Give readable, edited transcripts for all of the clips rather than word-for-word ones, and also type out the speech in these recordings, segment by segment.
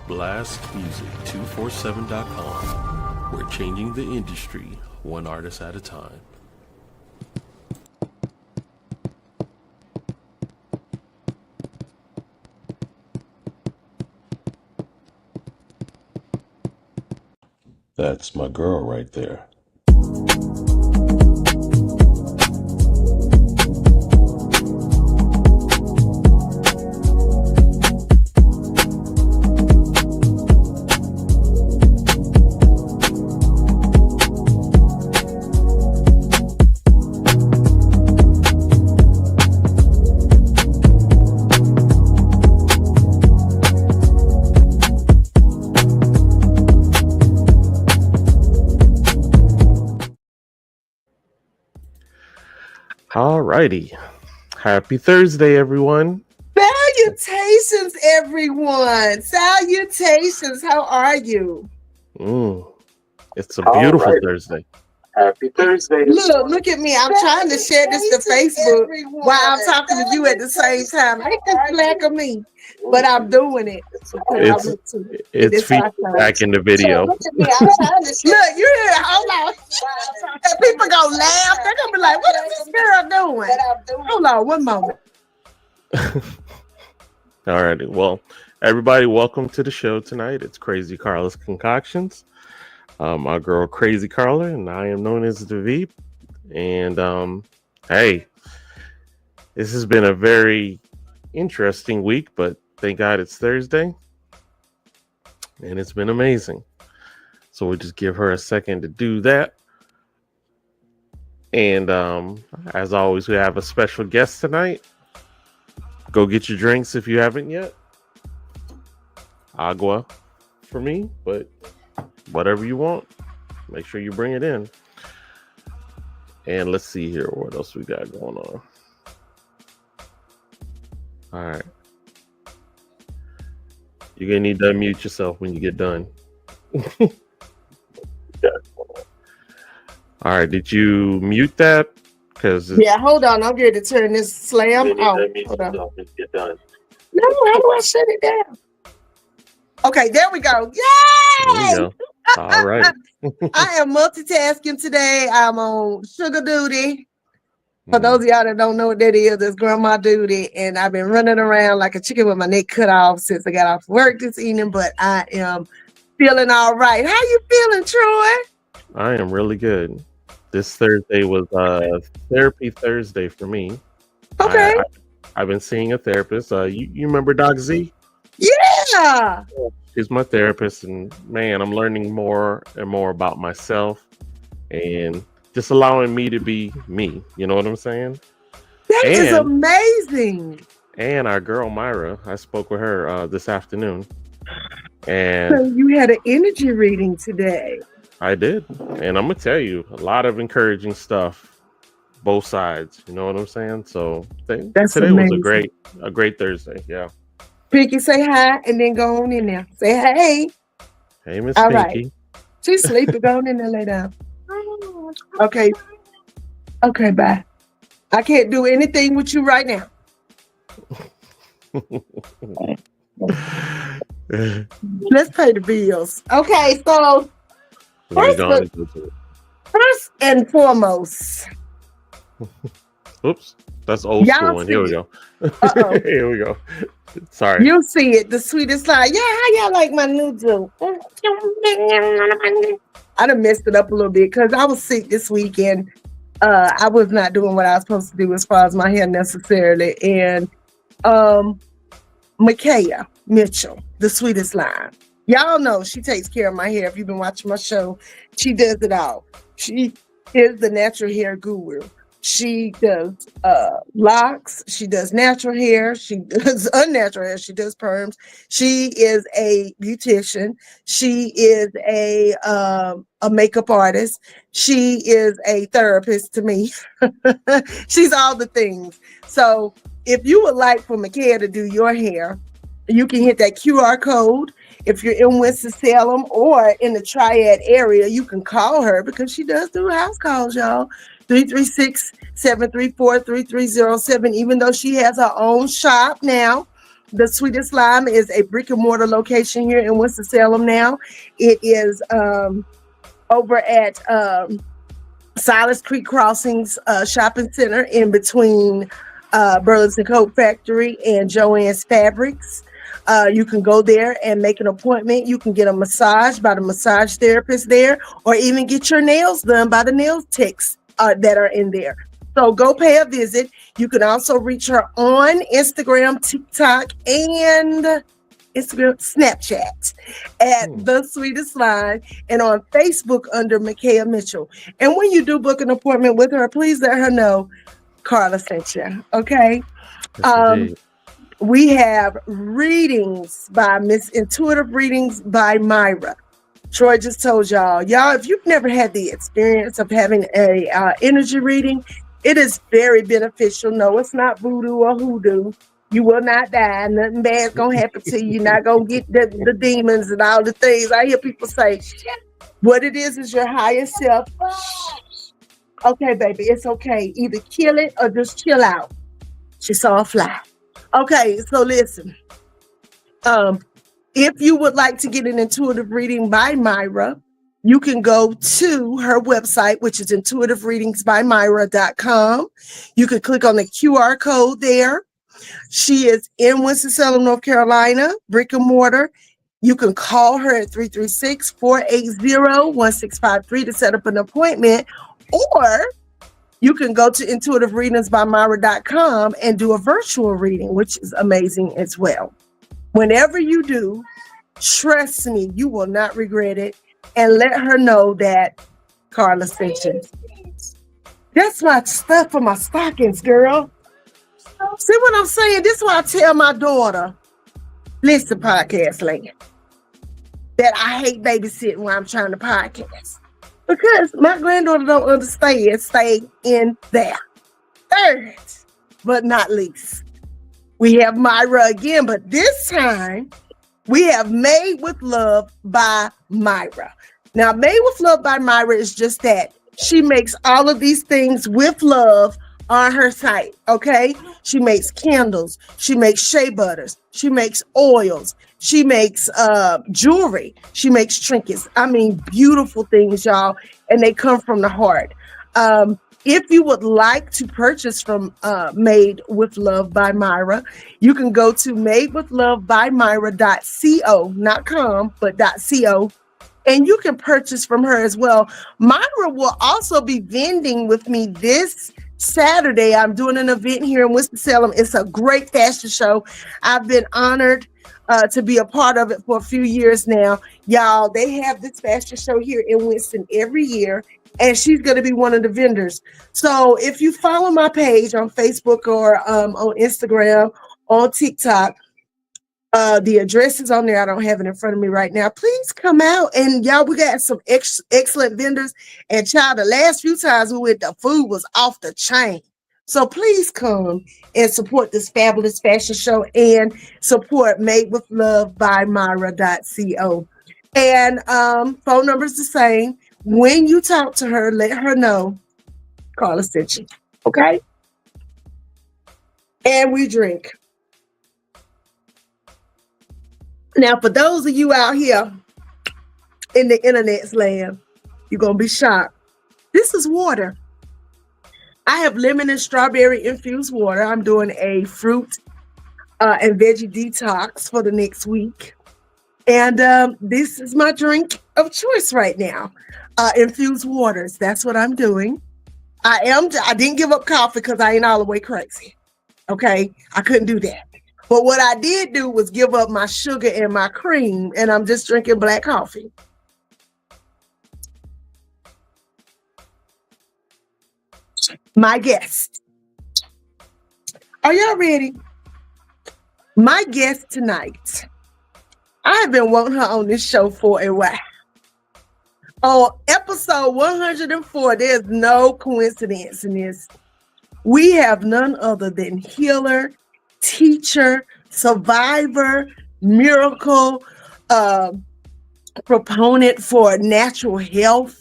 blastmusic247.com. We're changing the industry one artist at a time. That's my girl right there. Alrighty. Happy Thursday, everyone. Salutations, everyone. Salutations. How are you? It's a beautiful Thursday. Happy Thursday. Look at me. I'm trying to share this to Facebook while I'm talking to you at the same time. Ain't this black of me? But I'm doing it. It's feedback in the video. Look at me. I'm trying to share. Look, you hear? Hold on. And people gonna laugh. They're gonna be like, "What is this girl doing?" Hold on, one moment. Alrighty. Well, everybody, welcome to the show tonight. It's Crazy Carla's Concoctions. My girl Crazy Carla, and I am known as the Veep. And hey, this has been a very interesting week, but thank God it's Thursday, and it's been amazing. So we'll just give her a second to do that. And as always, we have a special guest tonight. Go get your drinks if you haven't yet. Agua for me, but whatever you want, make sure you bring it in. And let's see here what else we got going on. All right. You're going to need to unmute yourself when you get done. All right. Did you mute that? Yeah, hold on. I'm going to turn this slam off. Hold on. No, how do I shut it down? Okay, there we go. Yay! There we go. All right. I am multitasking today. I'm on sugar duty. For those of y'all that don't know what that is, it's grandma duty. And I've been running around like a chicken with my neck cut off since I got off work this evening. But I am feeling all right. How you feeling, Troy? I am really good. This Thursday was Therapy Thursday for me. Okay. I've been seeing a therapist. You remember Doc Z? Yeah. She's my therapist, and man, I'm learning more and more about myself and just allowing me to be me. You know what I'm saying? That is amazing. And our girl Myra, I spoke with her this afternoon. And so you had an energy reading today. I did. And I'm going to tell you, a lot of encouraging stuff, both sides. You know what I'm saying? So today amazing. Was a great Thursday. Yeah. Pinky, say hi and then go on in there. Say hey. Hey, Miss Pinky. Right. She's sleeping. Go on in there, lay down. Okay. Okay, bye. I can't do anything with you right now. Let's pay the bills. Okay, so first and foremost. Oops, that's old school one. Here we go. Here we go. Sorry. You see it, the sweetest line. Yeah, how y'all like my noodle? I done messed it up a little bit because I was sick this weekend. I was not doing what I was supposed to do as far as my hair necessarily. And Micaiah Mitchell, the sweetest line. Y'all know she takes care of my hair. If you've been watching my show, she does it all. She is the natural hair guru. She does locks. She does natural hair. She does unnatural hair. She does perms. She is a beautician. She is a makeup artist. She is a therapist to me. She's all the things. So if you would like for Micaiah to do your hair, you can hit that QR code. If you're in Winston-Salem or in the Triad area, you can call her because she does do house calls, y'all. 336-734-3307. Even though she has her own shop now, The Sweetest Slime is a brick and mortar location here in Winston-Salem now. It is over at Silas Creek Crossings Shopping Center in between Burlington Coat Factory and Joann's Fabrics. You can go there and make an appointment. You can get a massage by the massage therapist there, or even get your nails done by the nail techs that are in there. So go pay a visit. You can also reach her on Instagram, TikTok, and Instagram, Snapchat at The Sweetest Slime, and on Facebook under Micaiah Mitchell. And when you do book an appointment with her, please let her know Carla sent you. Okay. Yes, We have readings by Intuitive Readings by Myra. Troy just told y'all, if you've never had the experience of having a energy reading, it is very beneficial. No, it's not voodoo or hoodoo. You will not die. Nothing bad's gonna happen to you. You're not gonna get the demons and all the things. I hear people say, what it is your higher self. Okay, baby, it's okay. Either kill it or just chill out. She saw a fly. Okay, so listen. If you would like to get an intuitive reading by Myra, you can go to her website, which is intuitivereadingsbymyra.com. You can click on the QR code there. She is in Winston-Salem, North Carolina, brick and mortar. You can call her at 336-480-1653 to set up an appointment, or you can go to intuitivereadingsbymyra.com and do a virtual reading, which is amazing as well. Whenever you do, trust me, you will not regret it. And let her know that Carla sent you. That's my stuff for my stockings, girl. See what I'm saying? This is why I tell my daughter, listen, podcast land, that I hate babysitting while I'm trying to podcast. Because my granddaughter don't understand, stay in there. Third, but not least, we have Myra again, but this time we have Made with Love by Myra. Now, Made with Love by Myra is just that. She makes all of these things with love on her site, okay? She makes candles. She makes shea butters. She makes oils. She makes jewelry. She makes trinkets. I mean, beautiful things, y'all, and they come from the heart. If you would like to purchase from Made with Love by Myra, you can go to madewithlovebymyra.co, not com, but .co, and you can purchase from her as well. Myra will also be vending with me this Saturday. I'm doing an event here in Winston-Salem. It's a great fashion show. I've been honored to be a part of it for a few years now. Y'all, they have this fashion show here in Winston every year, and she's going to be one of the vendors. So if you follow my page on Facebook or on Instagram, on TikTok, the address is on there. I don't have it in front of me right now. Please come out, and y'all, we got some excellent vendors. And child, the last few times we went, the food was off the chain. So please come and support this fabulous fashion show and support Made with Love by Myra.co. And phone number is the same. When you talk to her, let her know Carla sent you. Okay? And we drink. Now, for those of you out here in the internet's land, you're going to be shocked. This is water. I have lemon and strawberry infused water. I'm doing a fruit and veggie detox for the next week. And this is my drink of choice right now. Infused waters. That's what I'm doing. I didn't give up coffee because I ain't all the way crazy. Okay? I couldn't do that. But what I did do was give up my sugar and my cream, and I'm just drinking black coffee. My guest. Are y'all ready? My guest tonight. I have been wanting her on this show for a while. On episode 104, there's no coincidence in this. We have none other than healer, teacher, survivor, miracle, proponent for natural health,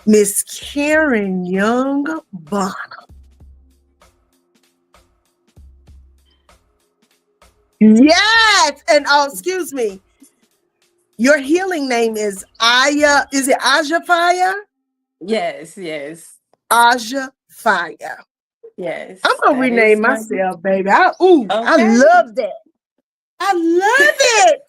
Miss Karen Young Bonham. Yes. And oh, excuse me. Your healing name is Aya. Is it Aja Fire? Yes, yes, Aja Fire. I'm yes. gonna That rename is my myself, baby. I okay. love that. I love it.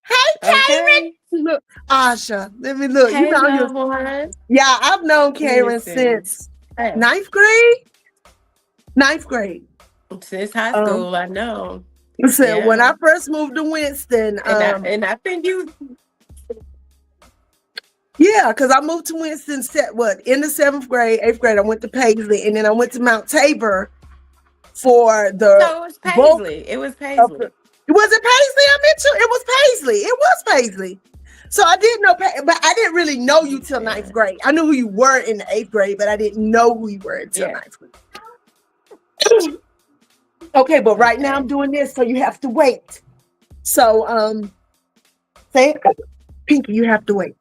Hey, Okay. Karen. Look, Aja. Let me look. You Hey, know you. love one. Yeah, I've known Karen Listen. since Hey, ninth grade. Ninth grade. since high Um, school, I know. so when Yeah. I first moved to Winston, And I think you yeah, because I moved to Winston in the seventh grade, eighth grade, I went to Paisley, and then I went to Mount Tabor for the so it was bulk Paisley. It was of the. Paisley. Was it Paisley? I met you. It was Paisley. It was Paisley. So I didn't know, but I didn't really know you till ninth Yeah. grade. I knew who you were in the eighth grade, but I didn't know who you were until Yeah. ninth grade. Okay, but right now I'm Okay. doing this, so you have to wait. So say it, Pinky, you have to wait.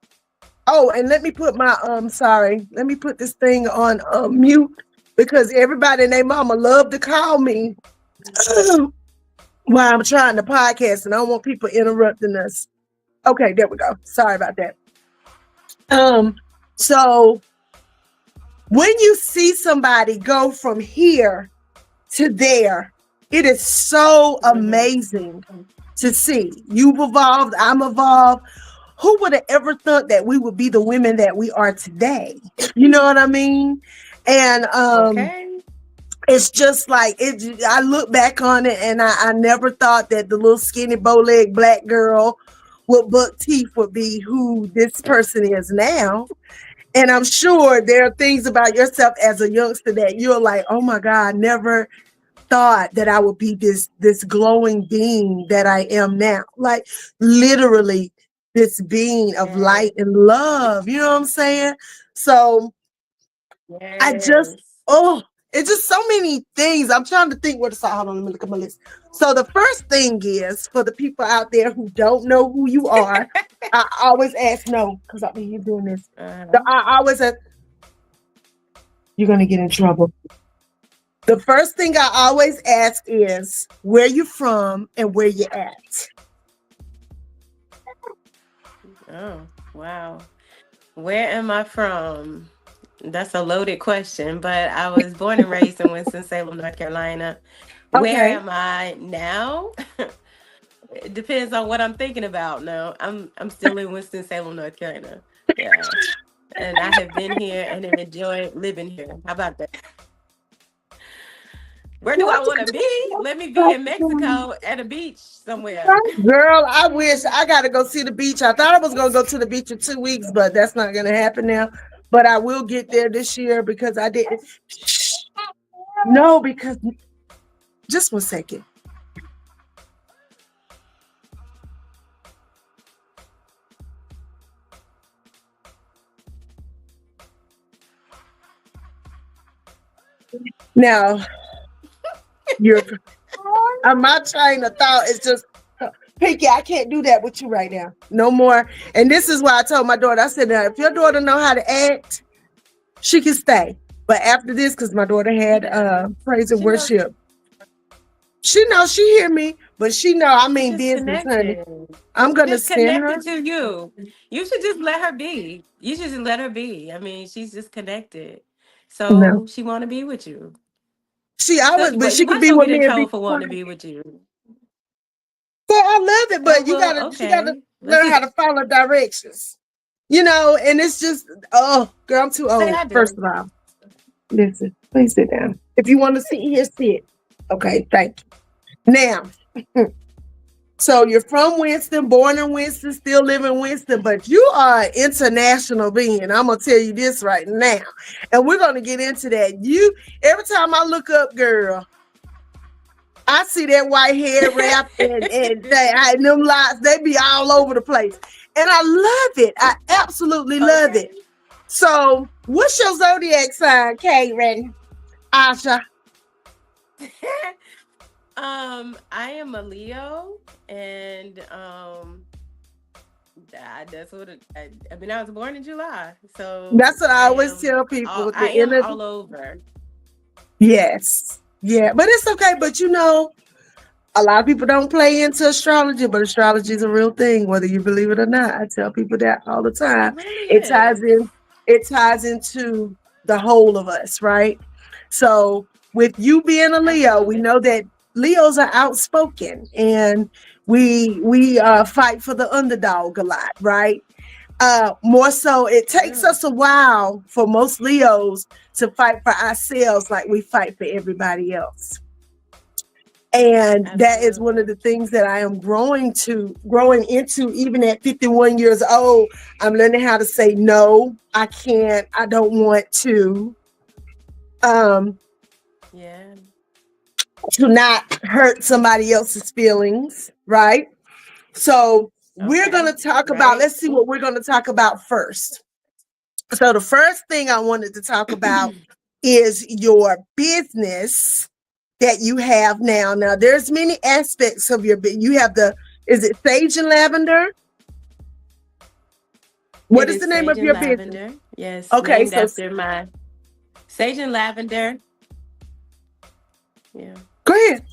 Oh, and let me put my sorry, let me put this thing on mute because everybody and their mama love to call me while I'm trying to podcast, and I don't want people interrupting us. Okay, there we go. Sorry about that. So when you see somebody go from here to there, it is so Mhm. amazing to see. You've evolved, I'm evolved. Who would have ever thought that we would be the women that we are today? You know what I mean? And Okay. it's just like it. I look back on it, and I never thought that the little skinny bow-leg black girl with buck teeth would be who this person is now. And I'm sure there are things about yourself as a youngster that you're like, oh my God, never thought that I would be this glowing being that I am now. Like literally this being of Yes. light and love. You know what I'm saying? So I just, Yes. oh, it's just so many things. I'm trying to think what to say. Hold on, let me look at my list. So the first thing is for the people out there who don't know who you are, I always ask no, because I mean you're doing this. Uh-huh. I always ask, you're gonna get in trouble. The first thing I always ask is where you from and where you at. Oh, wow. Where am I from? That's a loaded question, but I was born and raised in Winston-Salem, North Carolina. Where Okay. am I now? It depends on what I'm thinking about. No, I'm still in Winston-Salem, North Carolina. Yeah. And I have been here and have enjoyed living here. How about that? Where do I want to be? Let me be in Mexico at a beach somewhere. Girl, I wish I gotta go see the beach. I thought I was gonna go to the beach in 2 weeks, but that's not gonna happen now. But I will get there this year because I didn't. No, because just 1 second. Now you're my train of thought is just Pinky, I can't do that with you right now. No more. And this is why I told my daughter, I said, now, if your daughter know how to act, she can stay. But after this, because my daughter She had does. praise and She knows. worship, she knows she hear me, but she know I She's mean just business, honey. connected. I'm gonna Just send her. connected to you. You should just let her be. You should just let her be. I mean, she's just connected. No. So she want to be with you. She So, always, but but she you could must be don't with get in me and be trouble for wanting to quiet. be with you. So I love it, Oh but well, she gotta okay. Let's learn how just to follow directions. And it's just, oh girl, I'm too say old. I First do. of all. Listen, please sit down. If you want to sit here, sit. Okay, thank you. Now, so you're from Winston, born in Winston, still live in Winston, but you are an international being. I'm gonna tell you this right now, and we're gonna get into that. Every time I look up, girl, I see that white hair wrap and them lights. They be all over the place, and I love it. I absolutely love Okay. it. So, what's your zodiac sign, Karen? Asha. I am a Leo, and that's what I mean. I was born in July, so That's what I always tell people with I the am energy. all over. Yes. Yeah. But it's okay. But A lot of people don't play into astrology, but astrology is a real thing, whether you believe it or not. I tell people that all the It time. really It ties is. in, it ties into the whole of us, right? So with you being a Leo, we Absolutely. know that Leos are outspoken and we fight for the underdog a lot, right? More so, it We takes do. us a while for most Leos to fight for ourselves like we fight for everybody else. And that is one of Absolutely. the things that I am growing into, even at 51 years old. I'm learning how to say no, I can't, I don't want um, Yeah. to not hurt somebody else's feelings, right? So we're Okay. gonna talk about, Right. let's see what we're gonna talk about first. So the first thing I wanted to talk about is your business that you have now. Now there's many aspects of your business. You have the, is it Sage and Lavender? What It is the is name of Sage and your business? Lavender. Yes, Okay, named so after my Sage and Lavender. Yeah. go ahead.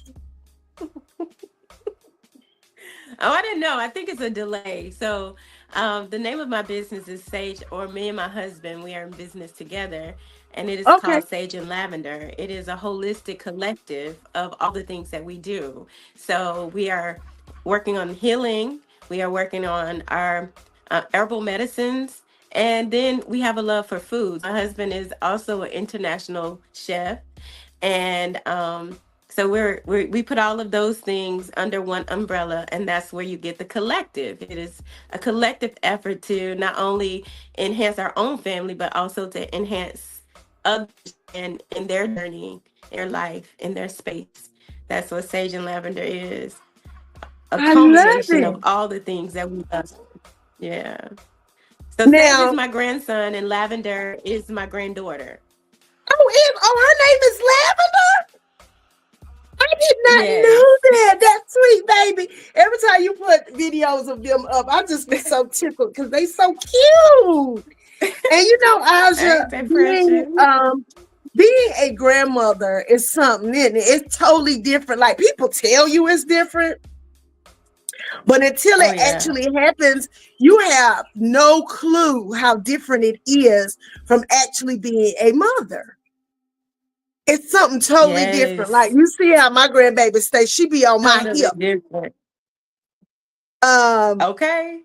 Oh, I didn't know. I think it's a delay. So, the name of my business is Sage, or me and my husband, we are in business together, and it is Okay. called Sage and Lavender. It is a holistic collective of all the things that we do. So, we are working on healing, we are working on our herbal medicines, and then we have a love for food. My husband is also an international chef, and so we put all of those things under one umbrella, and that's where you get the collective. It is a collective effort to not only enhance our own family, but also to enhance others and in their journey, in their life, in their space. That's what Sage and Lavender is. A I love culmination of it. all the things that we love. Yeah. So Sage is Now, my grandson and Lavender is my granddaughter. her name is Lavender? I did not know Yes. that. That's sweet, baby. Every time you put videos of them up, I just be so tickled because they so cute. And you know, Aja, Ain't that precious? being a grandmother is something, isn't it? It's totally different. Like people tell you it's different, but until Oh it yeah. actually happens, you have no clue how different it is from actually being a mother. It's something totally different. Like Yes. you see how my grandbaby stays, she be on my Totally hip. different. Um, Okay.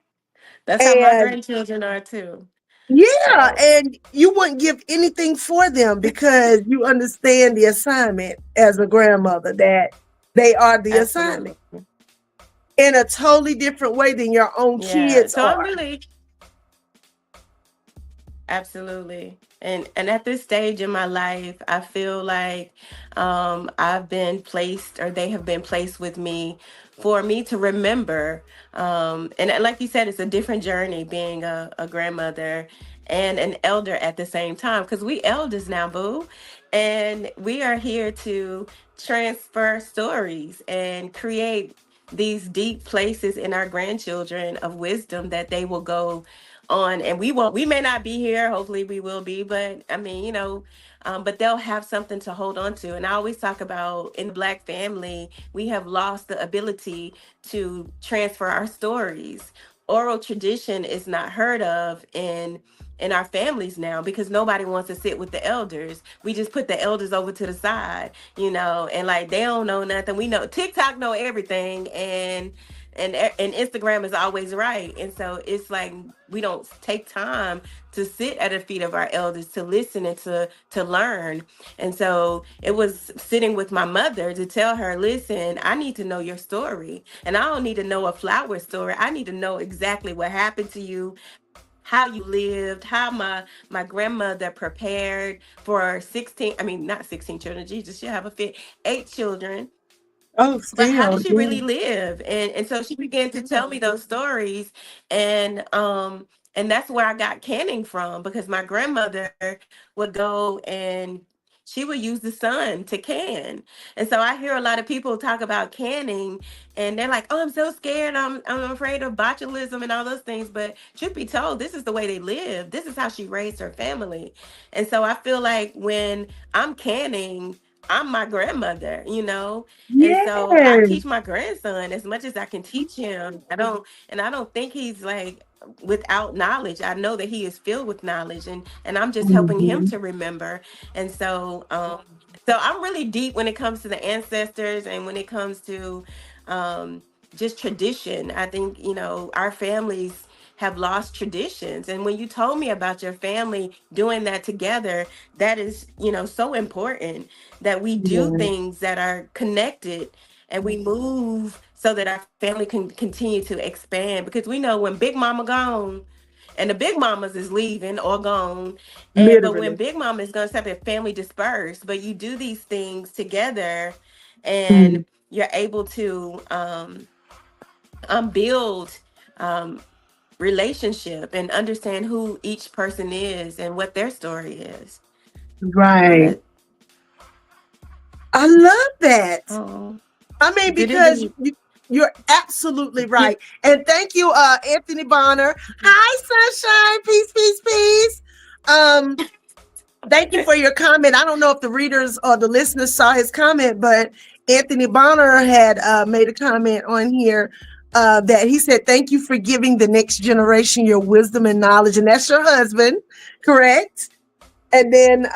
That's how my and grandchildren are too. yeah, So and you wouldn't give anything for them because you understand the assignment as a grandmother, that they are the assignment absolutely. in a totally different way than your own Yeah. kids So I'm are. really absolutely. And at this stage in my life, I feel like I've been placed, or they have been placed with me for me to remember. And like you said, it's a different journey being a grandmother and an elder at the same time, because we elders now, boo. And we are here to transfer stories and create these deep places in our grandchildren of wisdom that they will go on, and we may not be here, hopefully we will be, but I mean, but they'll have something to hold on to. And I always talk about, in the Black family, we have lost the ability to transfer our stories. Oral tradition is not heard of in our families now, because nobody wants to sit with the elders. We just put the elders over to the side, and like they don't know nothing. We know TikTok know everything, and Instagram is always right. And so it's like we don't take time to sit at the feet of our elders, to listen and to learn. And so it was sitting with my mother to tell her, listen, I need to know your story. And I don't need to know a flower story. I need to know exactly what happened to you, how you lived, how my grandmother prepared for 16, I mean not 16 children, Jesus, she'll have a fit, 8 children, Oh, but how still, did she yeah. really live? And so she began to tell me those stories. And that's where I got canning from, because my grandmother would go and she would use the sun to can. And so I hear a lot of people talk about canning, and they're like, oh, I'm so scared, I'm afraid of botulism and all those things. But truth be told, this is the way they live, this is how she raised her family. And so I feel like when I'm canning, I'm my grandmother, and so I Yes. teach my grandson as much as I can teach him. I don't think he's like without knowledge. I know that he is filled with knowledge, and I'm just helping him Mhm. to remember. And so I'm really deep when it comes to the ancestors and when it comes to um, just tradition. I think our families have lost traditions, and when you told me about your family doing that together, that is so important that we do Yeah. things that are connected and we move so that our family can continue to expand, because we know when big mama gone and the big mamas is leaving or gone, and but when Literally. big mama is gonna step, the family dispersed, but you do these things together and Mm. you're able to build um relationship and understand who each person is and what their story is. So Right. that I love that. oh I mean, did it because do you're absolutely you right. And thank you, Anthony Bonner. Hi, sunshine. Peace, peace, peace. Um, Thank you for your comment. I don't know if the readers or the listeners saw his comment, but Anthony Bonner had made a comment on here that he said, "Thank you for giving the next generation your wisdom and knowledge," and that's your husband, correct? And then,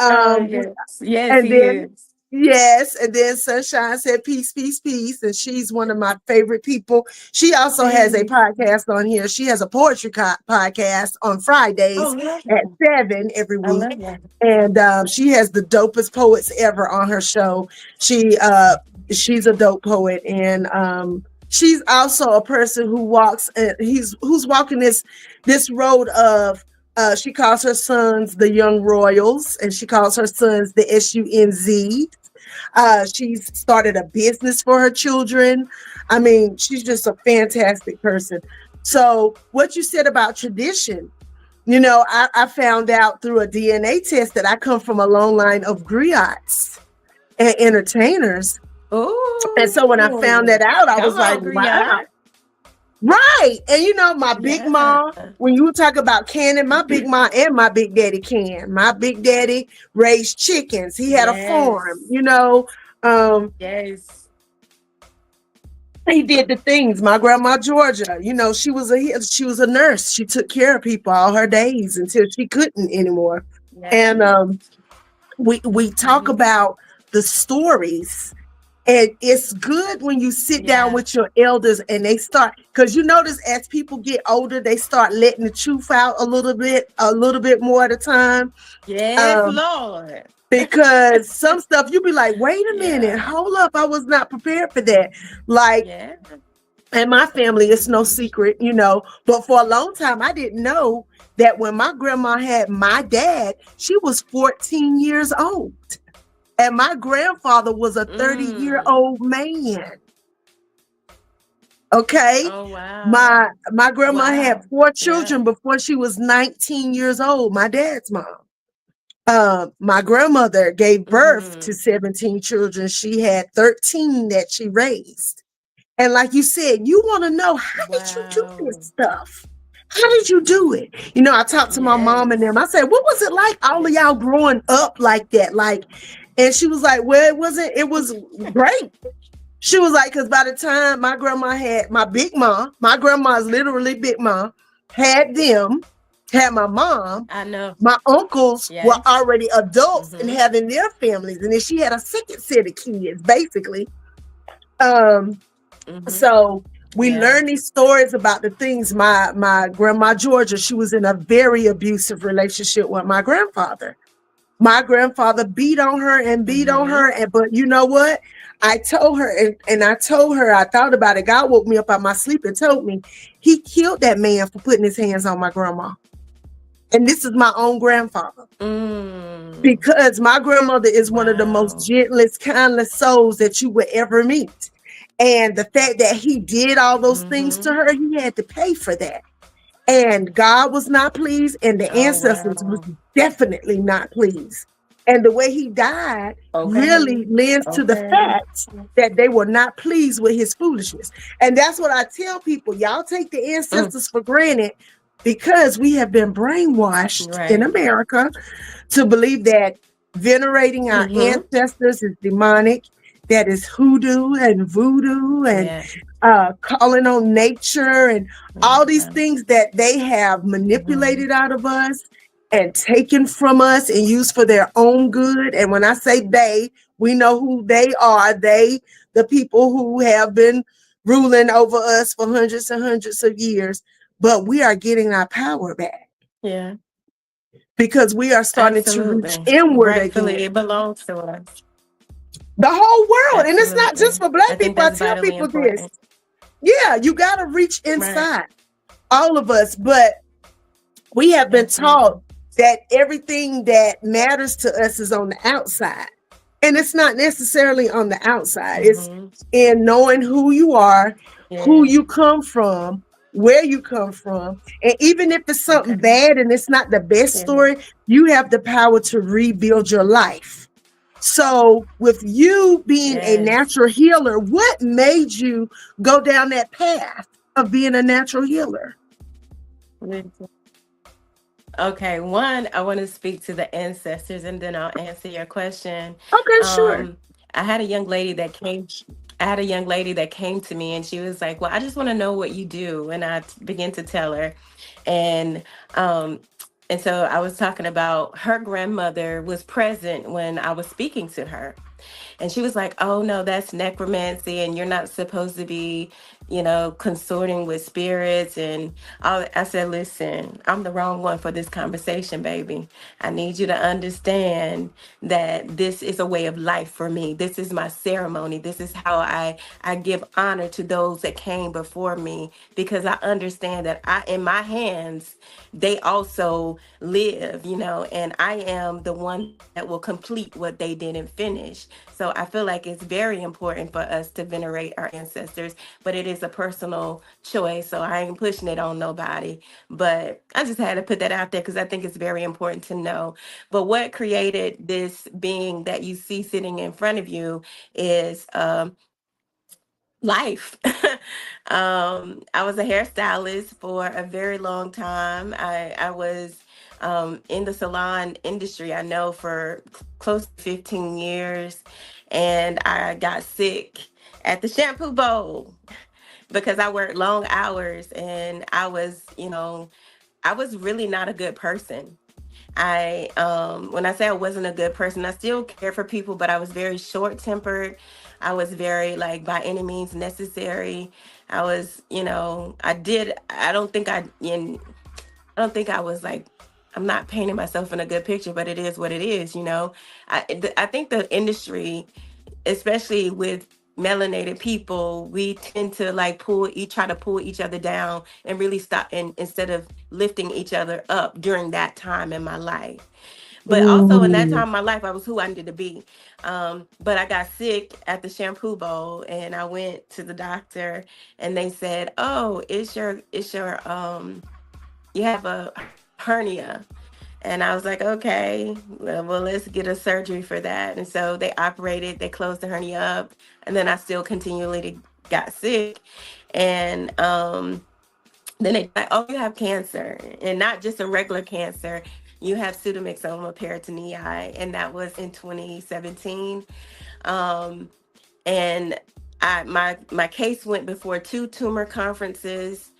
yes, yes, and he then, is. yes, and then Sunshine said, "Peace, peace, peace," and she's one of my favorite people. She also has a Peace. podcast on here. She has a poetry podcast on Fridays Oh, love at that. 7 every I week. love that. And she has the dopest poets ever on her show. She's a dope poet, and she's also a person who walks. Who's walking this road of. She calls her sons the Young Royals, and she calls her sons the SUNZ. She's started a business for her children. I mean, she's just a fantastic person. So, what you said about tradition, I found out through a DNA test that I come from a long line of griots and entertainers. And so when I found Oh, that out, I was come like, on, wow. Griot. Right. And my big Yeah. mom, when you talk about canning, my big mom and my big daddy can. My big daddy raised chickens. He had a farm, Yes. Um, Yes. he did the things. My grandma Georgia, she was a nurse. She took care of people all her days until she couldn't anymore. And Yes. we talk Hmm. about the stories, and it's good when you sit down Yeah. with your elders and they start, because you notice as people get older they start letting the truth out a little bit more at a time. Yes, um Lord. because some stuff you be like, wait a minute, Yeah. hold up, I was not prepared for that. Like, Yeah. and my family, it's no Hmm. secret, but for a long time I didn't know that when my grandma had my dad, she was 14 years old. And my grandfather was a 30-year-old Mm. man. Okay. Oh, wow. My grandma had Wow. four Yeah. children before she was 19 years old, my dad's mom. My grandmother gave birth to Hmm. 17 children. She had 13 that she raised. And like you said, you want to know, how did you do this Wow. stuff? How did you do it? I talked to my mom and them. Yes. I said, what was it like, all of Yes. y'all growing up like that? Like, and she was like, well, it was great. She was like, because by the time my grandma had my big mom, my grandma's literally big mom, had my mom, I know. my uncles were Yes. already adults and Hmm. having their families. And then she had a second set of kids, basically. Um, Hmm. so we Yeah. learn these stories about the things. My grandma Georgia, she was in a very abusive relationship with my grandfather. My grandfather beat on her and beat on Hmm. her. But you know what? I told her, and I told her, I thought about it. God woke me up out my sleep and told me he killed that man for putting his hands on my grandma. And this is my own grandfather. Mm. Because my grandmother is one of the most Wow. gentlest, kindest souls that you would ever meet. And the fact that he did all those things to Hmm. her, he had to pay for that. And God was not pleased, and the Oh, ancestors was wow. definitely not pleased. And the way he died Okay. really lends to the Okay. fact that they were not pleased with his foolishness. And that's what I tell people. Y'all take the Mm. ancestors for granted because we have been brainwashed in Right. America to believe that Venerating our Mm-hmm. ancestors is demonic. That is hoodoo and voodoo and Yeah. calling on nature and all these Yeah. things that they have Mm-hmm. manipulated out of us and taken from us and used for their own good. And when I say they, we know who they are. They, the people who have been ruling over us for hundreds and hundreds of years. But we are getting our power back Yeah. because we are starting to reach Absolutely. inward Rightfully, again. it belongs to us. The whole world. And it's not just Absolutely. for Black I think people. I that's tell vitally people this. important. Yeah, you got to reach Right. inside, all of us. But we have been taught Absolutely. that everything that matters to us is on the outside. And it's not necessarily on the outside, it's Mm-hmm. in knowing who you are, who Yeah. you come from, where you come from. And even if it's something Okay. bad and it's not the best Yeah. story, you have the power to rebuild your life. So, with you being a Yes. natural healer, what made you go down that path of being a natural healer? Okay, one, I want to speak to the ancestors and then I'll answer your question. Okay, sure. Um, I had a young lady that came. I had a young lady that came to me and she was like, "Well, I just want to know what you do." And began to tell her. And um, and so I was talking about her grandmother was present when I was speaking to her. And she was like, "Oh no, that's necromancy, and you're not supposed to be, consorting with spirits." And I said, "Listen, I'm the wrong one for this conversation, baby. I need you to understand that this is a way of life for me. This is my ceremony. This is how I give honor to those that came before me because I understand that in my hands, they also live, and I am the one that will complete what they didn't finish. So I feel like it's very important for us to venerate our ancestors, but it is a personal choice. So I ain't pushing it on nobody. But I just had to put that out there because I think it's very important to know. But what created this being that you see sitting in front of you is life. I was a hairstylist for a very long time. I was in the salon industry, I know, for close to 15 years. And I got sick at the shampoo bowl because I worked long hours and I was really not a good person. When I say I wasn't a good person, I still care for people, but I was very short tempered. I was very, like, by any means necessary. I was, I don't think I don't think I was like, I'm not painting myself in a good picture, but it is what it is. I think the industry, especially with melanated people, we tend to like try to pull each other down and really stop and instead of lifting each other up during that time in my life. But also in that Mm. time in my life, I was who I needed to be. But I got sick at the shampoo bowl and I went to the doctor and they said, "Oh, you have a hernia." And I was like, "Okay, well, let's get a surgery for that." And so they operated, they closed the hernia up, and then I still continually got sick. And then they like, "Oh, you have cancer, and not just a regular cancer. You have pseudomyxoma peritonei," and that was in 2017. Um, and my case went before two tumor conferences.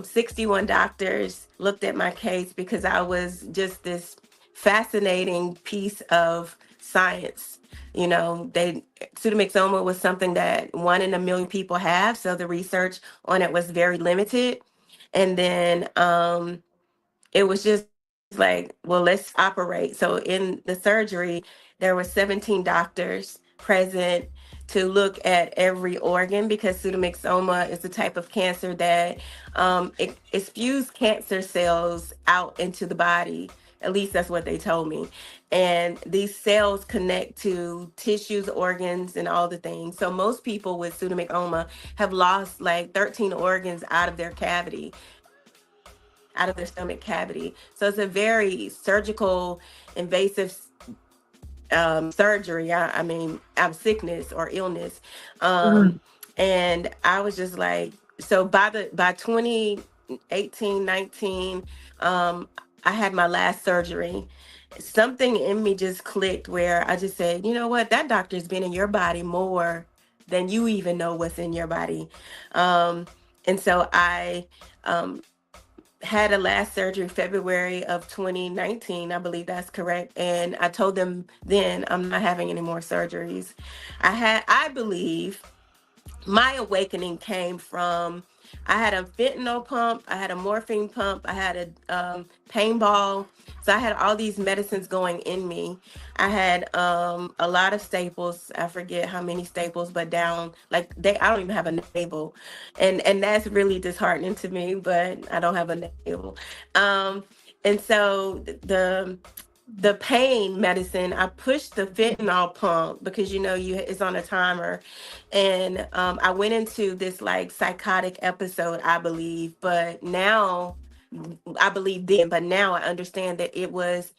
61 doctors looked at my case because I was just this fascinating piece of science. They pseudomyxoma was something that 1 in a million people have, so the research on it was very limited. And then it was just like, well, let's operate. So in the surgery, there were 17 doctors present to look at every organ because pseudomyxoma is a type of cancer that it spews cancer cells out into the body. At least that's what they told me. And these cells connect to tissues, organs, and all the things. So most people with pseudomyxoma have lost like 13 organs out of their cavity, out of their stomach cavity. So it's a very surgical, invasive surgery. I mean, sickness or illness. Mm. And I was just like, so by 2018, 19, I had my last surgery. something in me just clicked where I just said, you know what, that doctor's been in your body more than you even know what's in your body. Um, and so I had a last surgery February of 2019. I believe that's correct. And I told them then I'm not having any more surgeries. I believe my awakening came from, I had a fentanyl pump, I had a morphine pump, I had a pain ball. So I had all these medicines going in me. I had a lot of staples. I forget how many staples, but down like they I don't even have a navel. And that's really disheartening to me, but I don't have a navel. Um and so the pain medicine, I pushed the fentanyl pump because you it's on a timer, and I went into this like psychotic episode, I believe. But now, I believe then, but now I understand that it was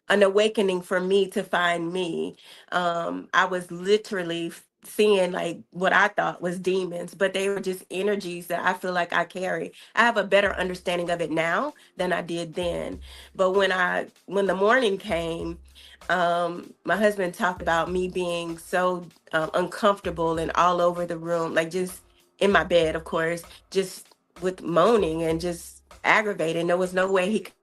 an awakening for me to find me. I was literally seeing like what I thought was demons, but they were just energies that I feel like I carry. I have a better understanding of it now than I did then. But when the morning came, my husband talked about me being so uncomfortable and all over the room, like just in my bed, of course, just with moaning and just aggravated. There was no way he could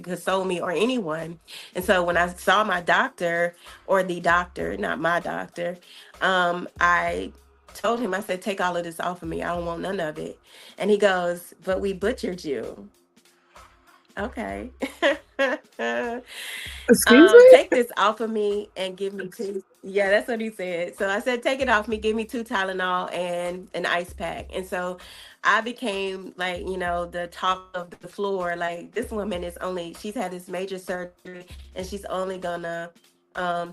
console me or anyone. And so when I saw my doctor, or the doctor, not my doctor, I told him, I said, take all of this off of me. I don't want none of it. And he goes, but we butchered you. Okay. Excuse me? Take this off of me and give me two. Yeah, that's what he said. So I said, take it off me, give me two Tylenol and an ice pack. And so I became like, the talk of the floor. Like, this woman she's had this major surgery and she's only gonna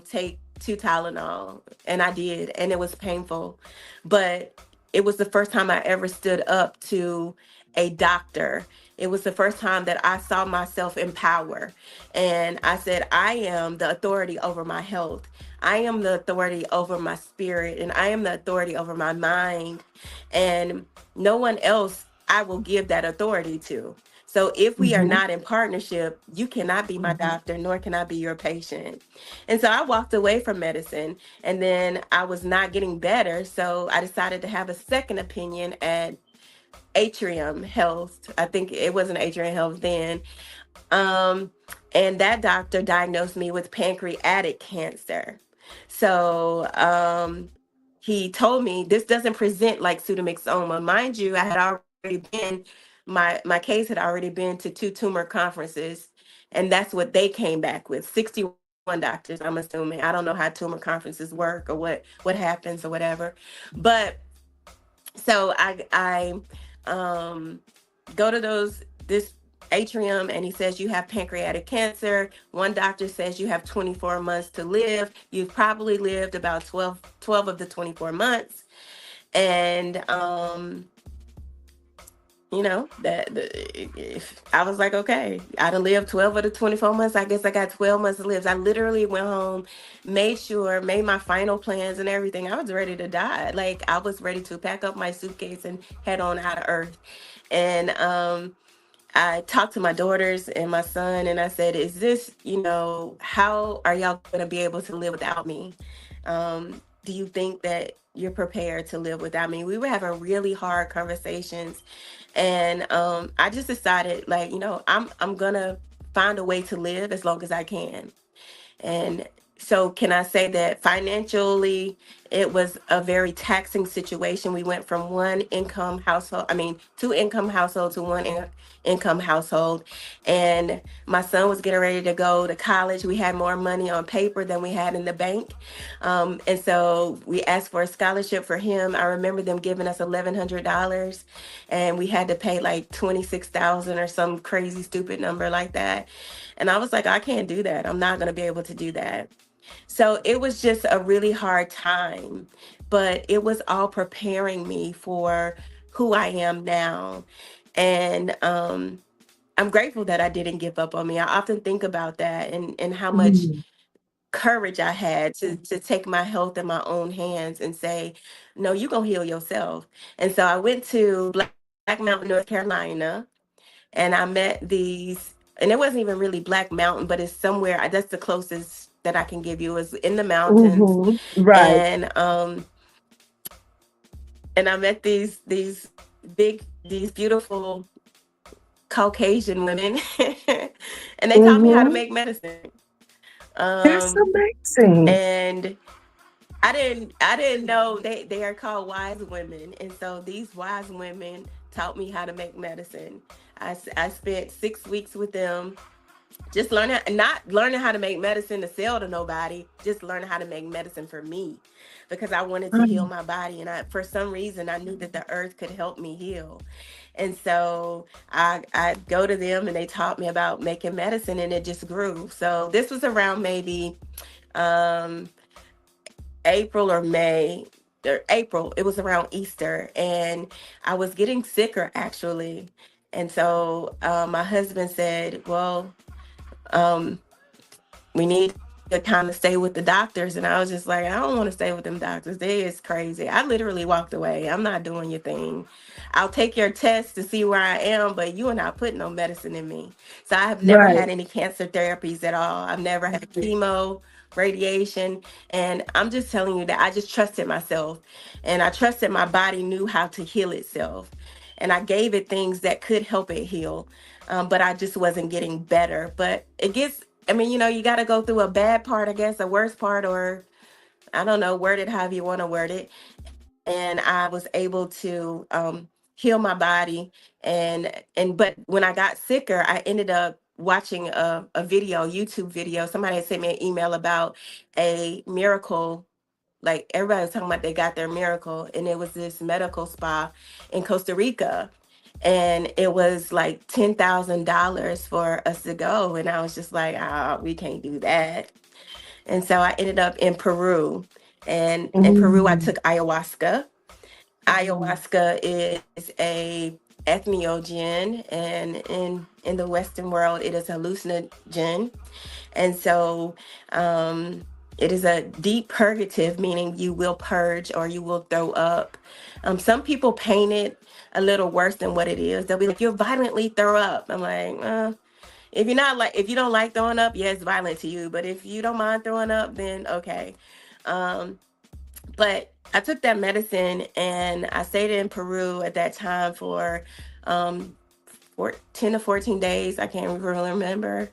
take two Tylenol. And I did, and it was painful. But it was the first time I ever stood up to a doctor. It was the first time that I saw myself in power. And I said, I am the authority over my health. I am the authority over my spirit. And I am the authority over my mind. And no one else I will give that authority to. So if we are Mhm. not in partnership, you cannot be my doctor, nor can I be your patient. And so I walked away from medicine, and then I was not getting better. So I decided to have a second opinion at Atrium Health. I think it wasn't Atrium Health then. Um, and that doctor diagnosed me with pancreatic cancer. So he told me this doesn't present like pseudomyxoma. Mind you, I had already been, my case had already been to two tumor conferences, and that's what they came back with. 61 doctors, I'm assuming. I don't know how tumor conferences work or what happens or whatever. But so I go to this atrium, and he says you have pancreatic cancer. One doctor says you have 24 months to live. You've probably lived about 12 of the 24 months. And if I was like, okay, I done lived 12 of the 24 months. I guess I got 12 months to live. I literally went home, made my final plans and everything. I was ready to die. Like, I was ready to pack up my suitcase and head on out of Earth. And I talked to my daughters and my son, and I said, is this, how are y'all going to be able to live without me? Do you think that you're prepared to live without me? We were having really hard conversations. And I just decided, like, I'm going to find a way to live as long as I can. And so can I say that financially, it was a very taxing situation. We went from two income household to income household. And my son was getting ready to go to college. We had more money on paper than we had in the bank. And so we asked for a scholarship for him. I remember them giving us $1,100, and we had to pay like 26,000 or some crazy stupid number like that. And I was like, I can't do that. I'm not going to be able to do that. So it was just a really hard time, but it was all preparing me for who I am now. And I'm grateful that I didn't give up on me. I often think about that, and how much Mhm. courage I had to take my health in my own hands and say, no, you're going to heal yourself. And so I went to Black Mountain, North Carolina, and I met these and it wasn't even really Black Mountain, but it's somewhere. That's the closest that I can give you. Is in the mountains, Right. and I met these beautiful Caucasian women, and they taught me how to make medicine. That's amazing. And I didn't know they are called wise women, and so these wise women taught me how to make medicine. I spent 6 weeks with them, just not learning how to make medicine to sell to nobody, just learning how to make medicine for me, because I wanted to heal my body, and for some reason I knew that the earth could help me heal. And so I go to them, and they taught me about making medicine, and it just grew. So this was around maybe April or May, or April. It was around Easter, and I was getting sicker actually. And so my husband said, well, we need to kind of stay with the doctors. And I was just like, I don't want to stay with them doctors. They is crazy. I literally walked away. I'm not doing your thing. I'll take your test to see where I am, but you are not putting no medicine in me. So I have never had any cancer therapies at all. I've never had chemo, radiation. And I'm just telling you that I just trusted myself, and I trusted my body knew how to heal itself. And I gave it things that could help it heal. But I just wasn't getting better. But it gets, I mean, you got to go through a bad part, I guess, a worst part, or I don't know, word it however you want to word it. And I was able to heal my body. But when I got sicker, I ended up watching a YouTube video. Somebody had sent me an email about a miracle. Like, everybody was talking about they got their miracle, and it was this medical spa in Costa Rica. And it was like $10,000 for us to go. And I was just like, we can't do that. And so I ended up in Peru. And in Peru, I took ayahuasca. Ayahuasca is a ethnogen, and in the Western world, it is hallucinogen. And so it is a deep purgative, meaning you will purge or you will throw up. Some people paint it a little worse than what it is. They'll be like, you'll violently throw up. I'm like, if you don't like throwing up, yeah, it's violent to you. But if you don't mind throwing up, then okay. But I took that medicine, and I stayed in Peru at that time for 10 to 14 days. I can't really remember.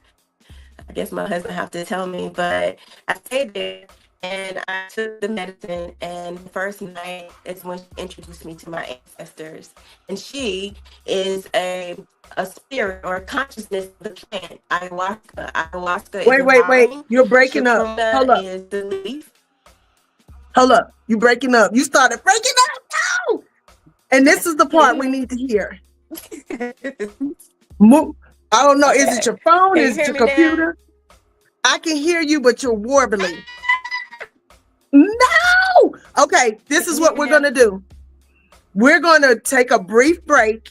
I guess my husband have to tell me, but I stayed there, and I took the medicine, and the first night is when she introduced me to my ancestors. And she is a spirit or a consciousness of the plant, ayahuasca. Ayahuasca Wait. You're breaking up. Hold up. Is the leaf. Hold up. You breaking up. You started breaking up. No! And this is the part we need to hear. Move. I don't know. Okay. Is it your phone? Is it your computer? Now? I can hear you, but you're warbling. No! Okay, this is what we're going to do. We're going to take a brief break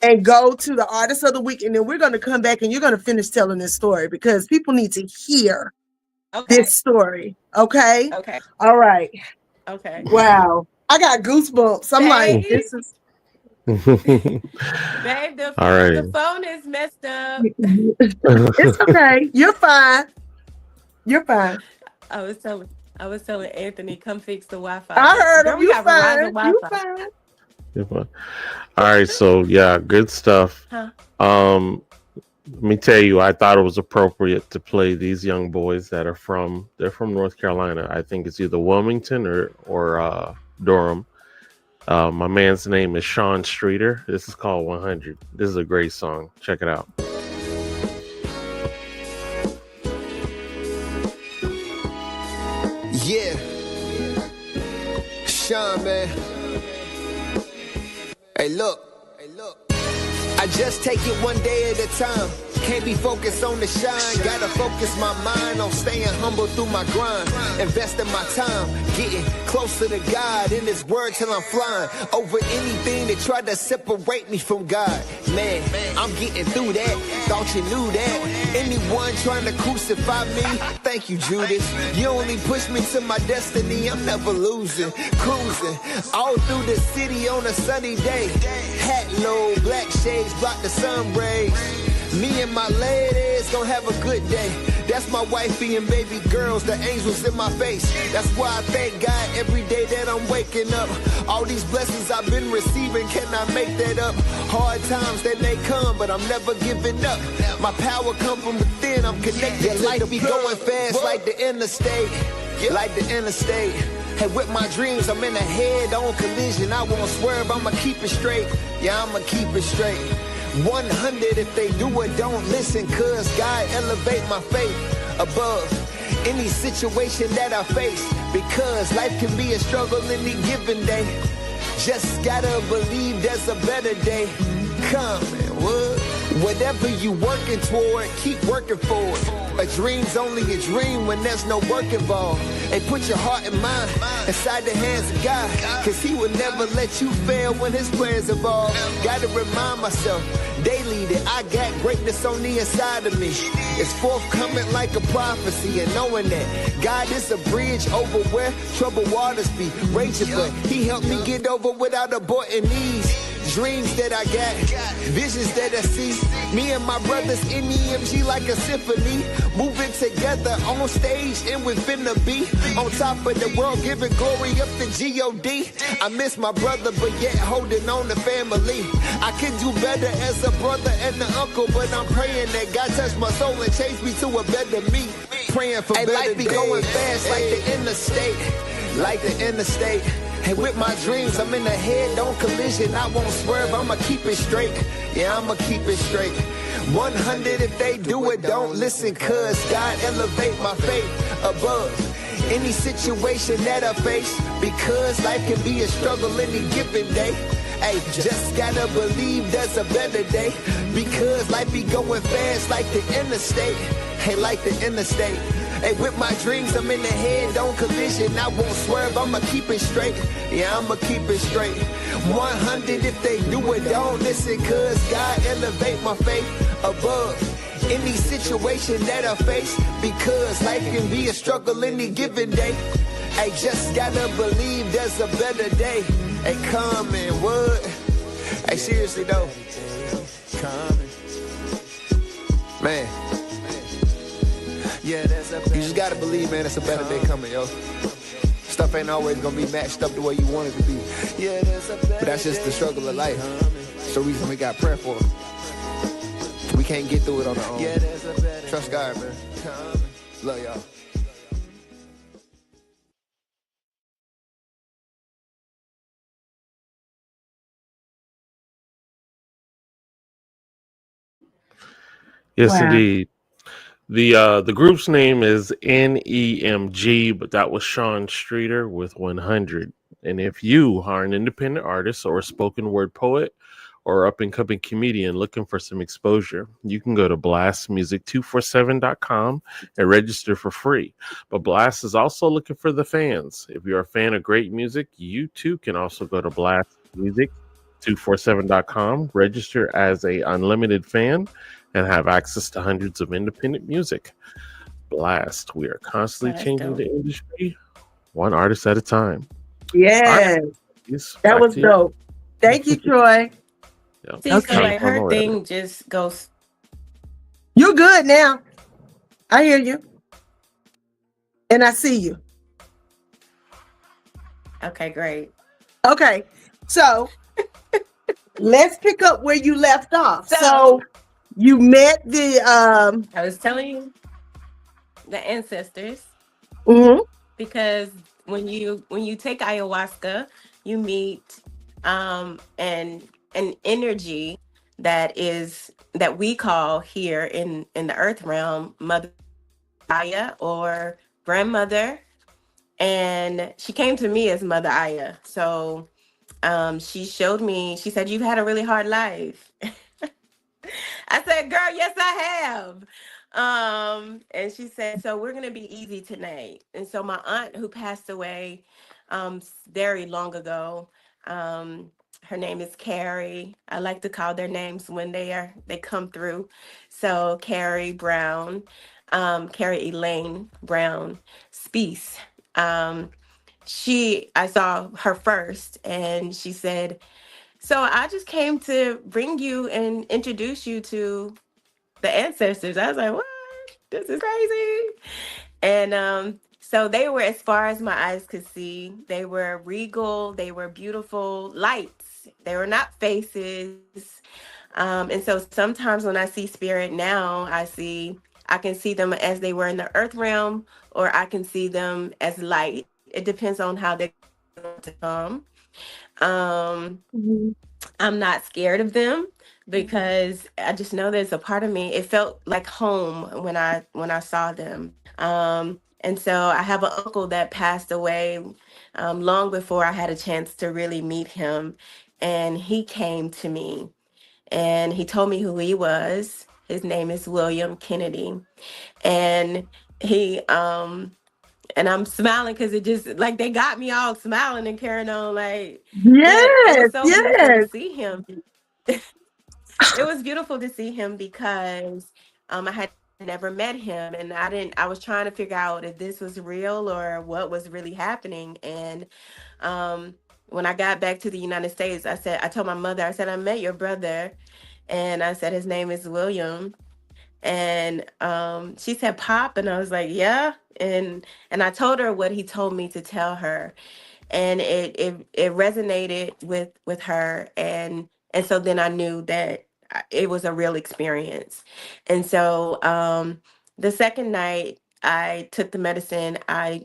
and go to the artist of the week, and then we're going to come back, and you're going to finish telling this story, because people need to hear this story. Okay? Okay. All right. Okay. Wow. I got goosebumps. I'm like, this is... Babe, the phone is messed up. It's okay. You're fine. You're fine. I was telling Anthony, come fix the Wi-Fi. I heard him. You fine. You're fine. All right, so yeah, good stuff. Let me tell you, I thought it was appropriate to play these young boys that are from North Carolina. I think it's either Wilmington or Durham. My man's name is Sean Streeter. This is called 100. This is a great song. Check it out. Yeah. Sean, man. Hey, look. I just take it one day at a time. Can't be focused on the shine. Gotta focus my mind on staying humble through my grind. Investing my time, getting closer to God in His word till I'm flying over anything that tried to separate me from God. Man, I'm getting through that. Thought you knew that. Anyone trying to crucify me, thank you, Judas. You only push me to my destiny. I'm never losing. Cruising all through the city on a sunny day. Hat low, black shades block the sun rays. Me and my ladies gonna have a good day. That's my wifey and baby girls, the angels in my face. That's why I thank God every day that I'm waking up. All these blessings I've been receiving, cannot make that up. Hard times that may come, but I'm never giving up. My power come from within, I'm connected to life be going fast like the interstate. Like the interstate. Hey, with my dreams, I'm in a head-on collision. I won't swerve, I'ma keep it straight. Yeah, I'ma keep it straight. 100 if they do it, don't listen, cause God elevate my faith above any situation that I face, because life can be a struggle any given day. Just gotta believe there's a better day coming. Whatever you working toward, keep working for it. A dream's only a dream when there's no work involved. And put your heart and mind inside the hands of God, cause he will never let you fail when his plans evolve. Gotta remind myself daily that I got greatness on the inside of me. It's forthcoming like a prophecy, and knowing that God is a bridge over where troubled waters be raging, but he helped me get over without aborting these dreams that I got, visions that I see. Me and my brothers in EMG like a symphony, moving together on stage, and we finna be on top of the world, giving glory up to G.O.D. I miss my brother, but yet holding on to family. I could do better as a brother and an uncle, but I'm praying that God touch my soul and change me to a better me. Praying for better life be days. Going fast like the interstate, like the interstate. And with my dreams, I'm in a head-on collision. I won't swerve, I'ma keep it straight. Yeah, I'ma keep it straight. 100 if they do it, don't listen, cause God elevate my faith above any situation that I face, because life can be a struggle any given day. Hey, just gotta believe there's a better day, because life be going fast like the interstate. Hey, like the interstate. Hey, with my dreams, I'm in the head-on collision. I won't swerve, I'ma keep it straight. Yeah, I'ma keep it straight. 100 if they do it, don't listen, cause God elevate my faith above any situation that I face, because life can be a struggle any given day. Hey, just gotta believe there's a better day. Hey, coming, what? Hey, seriously though, coming, man. You just gotta believe, man, it's a better day coming, yo. Stuff ain't always gonna be matched up the way you want it to be. But that's just the struggle of life. It's the reason we got prayer for it. We can't get through it on our own. Trust God, man. Love y'all. Yes, Wow. indeed. The group's name is NEMG, but that was Sean Streeter with 100. And if you are an independent artist or a spoken word poet or up and coming comedian looking for some exposure, you can go to blastmusic247.com and register for free. But Blast is also looking for the fans. If you're a fan of great music, you too can also go to blastmusic247.com, register as a unlimited fan, and have access to hundreds of independent music. Blast. We are constantly That's changing dope. the industry, one artist at a time. Yes, Yes, that back was to you. dope. Thank you, Troy. Yeah. See, so Okay. like her Already. thing just goes. You're good now. I hear you. And I see you. Okay, great. Okay. So let's pick up where you left off. So- So you met the I was telling you the ancestors, mhm. because when you take ayahuasca, you meet an energy that we call here in the earth realm Mother Aya, or grandmother. And she came to me as Mother Aya. So she showed me, she said, "You've had a really hard life." I said, "Girl, yes, I have." And she said, "So we're gonna be easy tonight." And so my aunt, who passed away very long ago, her name is Carrie. I like to call their names when they come through. So Carrie Brown, Carrie Elaine Brown Speece. Um, I saw her first, and she said, "So I just came to bring you and introduce you to the ancestors. I was like, what? This is crazy. And so they were as far as my eyes could see. They were regal. They were beautiful lights. They were not faces. And so sometimes when I see spirit now, I can see them as they were in the earth realm, or I can see them as light. It depends on how they come. Um, Mhm. I'm not scared of them because I just know there's a part of me. It felt like home when I saw them. And so I have an uncle that passed away long before I had a chance to really meet him, and he came to me and he told me who he was. His name is William Kennedy, and he and I'm smiling because it just like they got me all smiling and carrying on like, but it was Yes, so beautiful to yes. see him. It was beautiful to see him because I had never met him, and I was trying to figure out if this was real or what was really happening. And um when I got back to the United States, I told my mother, I said, I met your brother, and I said his name is William. And she said, Pop, and I was like, yeah. And I told her what he told me to tell her, and it resonated with her, and so then I knew that it was a real experience. And so the second night I took the medicine, I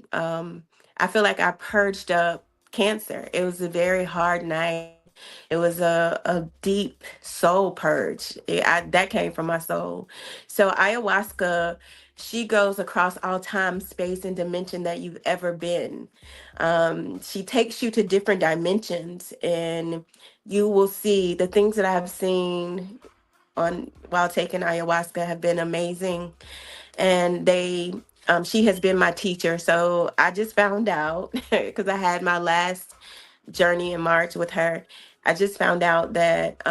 feel like I purged up cancer. It was a very hard night. It was a deep soul purge. That came from my soul. So ayahuasca, she goes across all time, space, and dimension that you've ever been. She takes you to different dimensions, and you will see the things that I've seen on while taking ayahuasca have been amazing. And she has been my teacher. So I just found out because I had my last journey in March with her. I just found out that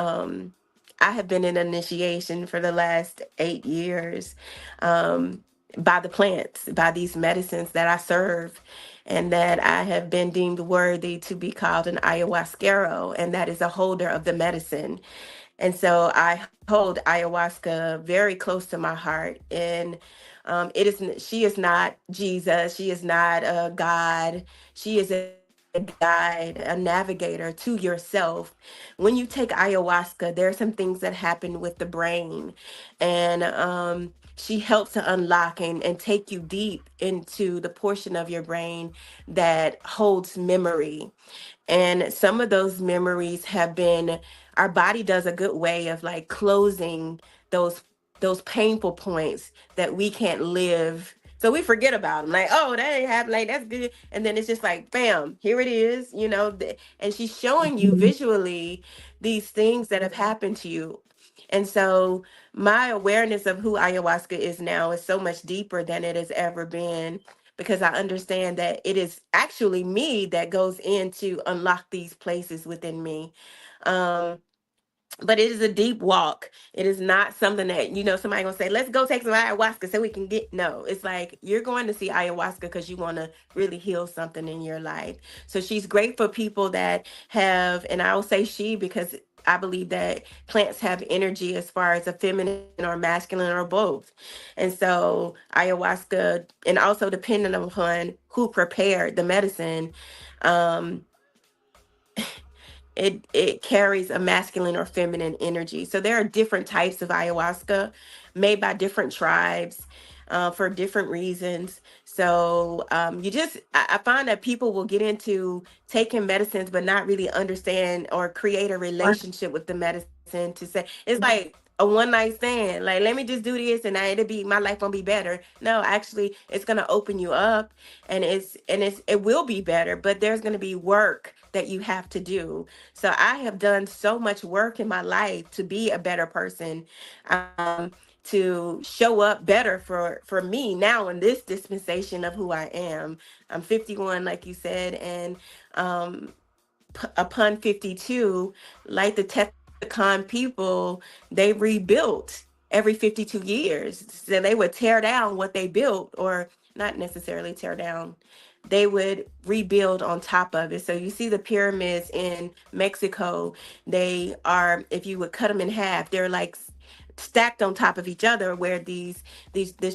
I have been in initiation for the last 8 years, um, by the plants, by these medicines that I serve, and that I have been deemed worthy to be called an ayahuasquero, and that is a holder of the medicine. And so I hold ayahuasca very close to my heart. And she is not Jesus. She is not a God. She is a guide, a navigator to yourself. When you take ayahuasca, there are some things that happen with the brain. And she helps to unlock and take you deep into the portion of your brain that holds memory. And some of those memories have been, our body does a good way of like closing those those painful points that we can't live. So we forget about them. Like, oh, that ain't happened. Like, that's good. And then it's just like, bam, here it is, and she's showing you Mhm. visually these things that have happened to you. And so my awareness of who ayahuasca is now is so much deeper than it has ever been, because I understand that it is actually me that goes in to unlock these places within me. Um, but it is a deep walk. It is not something that, somebody gonna say, let's go take some ayahuasca so we can get. No, it's like you're going to see ayahuasca because you want to really heal something in your life. So she's great for people that have, and I'll say she because I believe that plants have energy as far as a feminine or masculine or both. And so ayahuasca, and also depending upon who prepared the medicine, um, it carries a masculine or feminine energy. So there are different types of ayahuasca made by different tribes for different reasons. So I find that people will get into taking medicines but not really understand or create a Right. relationship with the medicine, to say it's like a one night stand. Like, let me just do this and it'll be, my life gonna be better. No, actually, it's gonna open you up, and it will be better. But there's gonna be work that you have to do. So I have done so much work in my life to be a better person, to show up better for me now in this dispensation of who I am. I'm 51, like you said, and um, upon 52, like the Tecton people, they rebuilt every 52 years. So they would tear down what they built, or not necessarily tear down. They would rebuild on top of it. So you see the pyramids in Mexico, they are, if you would cut them in half, they're like stacked on top of each other, where this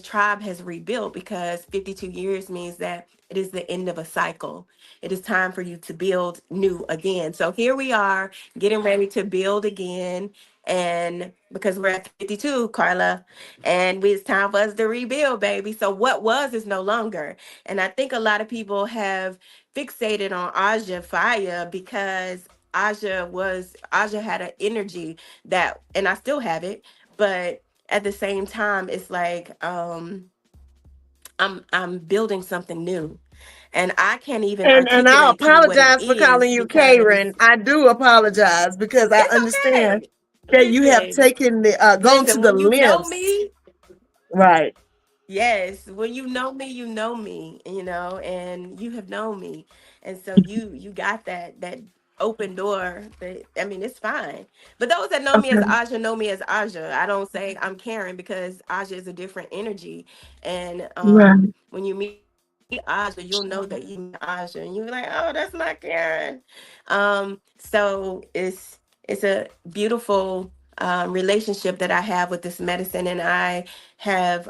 tribe has rebuilt, because 52 years means that it is the end of a cycle. It is time for you to build new again. So here we are getting ready to build again. And because we're at 52, Carla, and it's time for us to rebuild, baby. So what was is no longer. And I think a lot of people have fixated on Aja Fire, because Aja had an energy that, and I still have it, but at the same time, it's like I'm building something new, and I can't even And I articulate to you what it apologize for calling is, you because Karen. I do apologize because I it's understand okay. that you have Listen, taken the gone to listen. the When you know lengths. me, Right. yes, when you know me, and you have known me, and so you got that open door. That, I mean, it's fine. But those that know me as Okay. Aja know me as Aja. I don't say I'm Karen, because Aja is a different energy, and Right. when you meet Aja, you'll know that you meet Aja, and you're like, oh, that's not Karen. So it's a beautiful relationship that I have with this medicine, and I have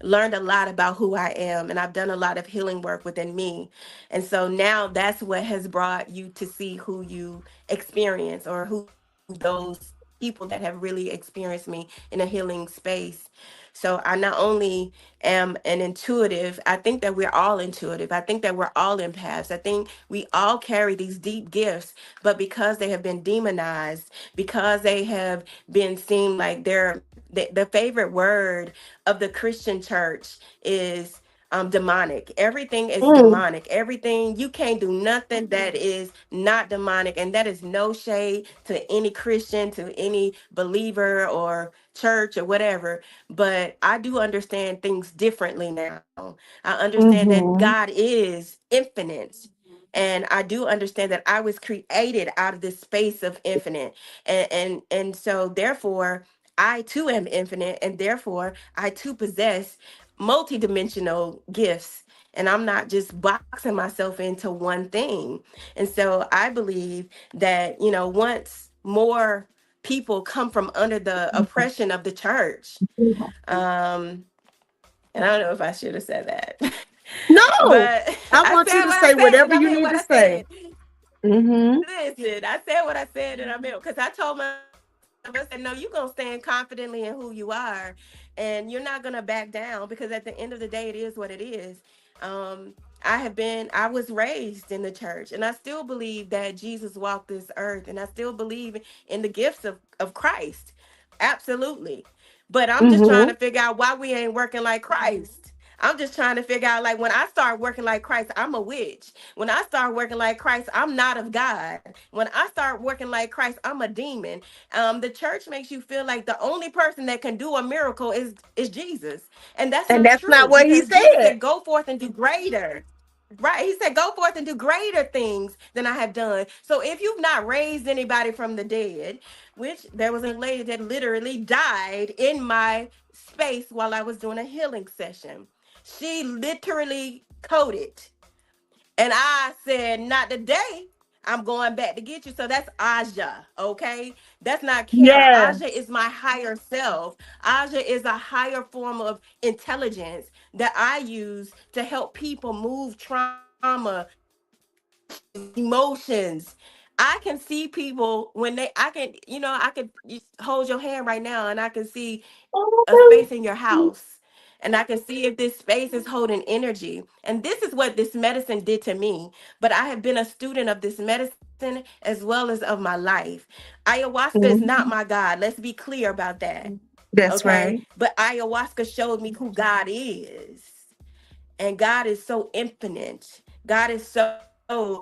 learned a lot about who I am, and I've done a lot of healing work within me. And so now that's what has brought you to see who you experience, or who those people that have really experienced me in a healing space. So I not only am an intuitive, I think that we're all intuitive. I think that we're all empaths. I think we all carry these deep gifts, but because they have been demonized, because they have been seen like the favorite word of the Christian church is demonic. Everything is Mm, demonic. Everything, you can't do nothing that is not demonic, and that is no shade to any Christian, to any believer or church or whatever. But I do understand things differently now. I understand that God mm-hmm. is infinite. And I do understand that I was created out of this space of infinite. And so therefore I too am infinite, and therefore I too possess multidimensional gifts. And I'm not just boxing myself into one thing. And so I believe that, once more people come from under the oppression of the church, um, and I don't know if I should have said that, No, but I I want you said to what I say said, and whatever I you meant need what to I say. said. Mm-hmm. Listen, I said what I said, and I meant, because I told myself, I said, no, you're gonna stand confidently in who you are, and you're not gonna back down, because at the end of the day, it is what it is. Um, I was raised in the church, and I still believe that Jesus walked this earth, and I still believe in the gifts of Christ. Absolutely. But I'm just trying Mm-hmm. to figure out why we ain't working like Christ. I'm just trying to figure out, like, when I start working like Christ, I'm a witch. When I start working like Christ, I'm not of God. When I start working like Christ, I'm a demon. The church makes you feel like the only person that can do a miracle is Jesus. And that's And not that's not true, what he because Jesus said. said, go forth and do greater. Right. He said, go forth and do greater things than I have done. So if you've not raised anybody from the dead, which there was a lady that literally died in my space while I was doing a healing session. She literally coded. And I said, not today. I'm going back to get you. So that's Aja, okay? That's not Karen. Yeah. Aja is my higher self. Aja is a higher form of intelligence that I use to help people move trauma, issues, emotions. I can see people when I could hold your hand right now, and I can see a space in your house, and I can see if this space is holding energy. And this is what this medicine did to me. But I have been a student of this medicine as well as of my life. Ayahuasca is not Mhm. my God. Let's be clear about that. That's Okay. right. But ayahuasca showed me who God is. And God is so infinite. God is so the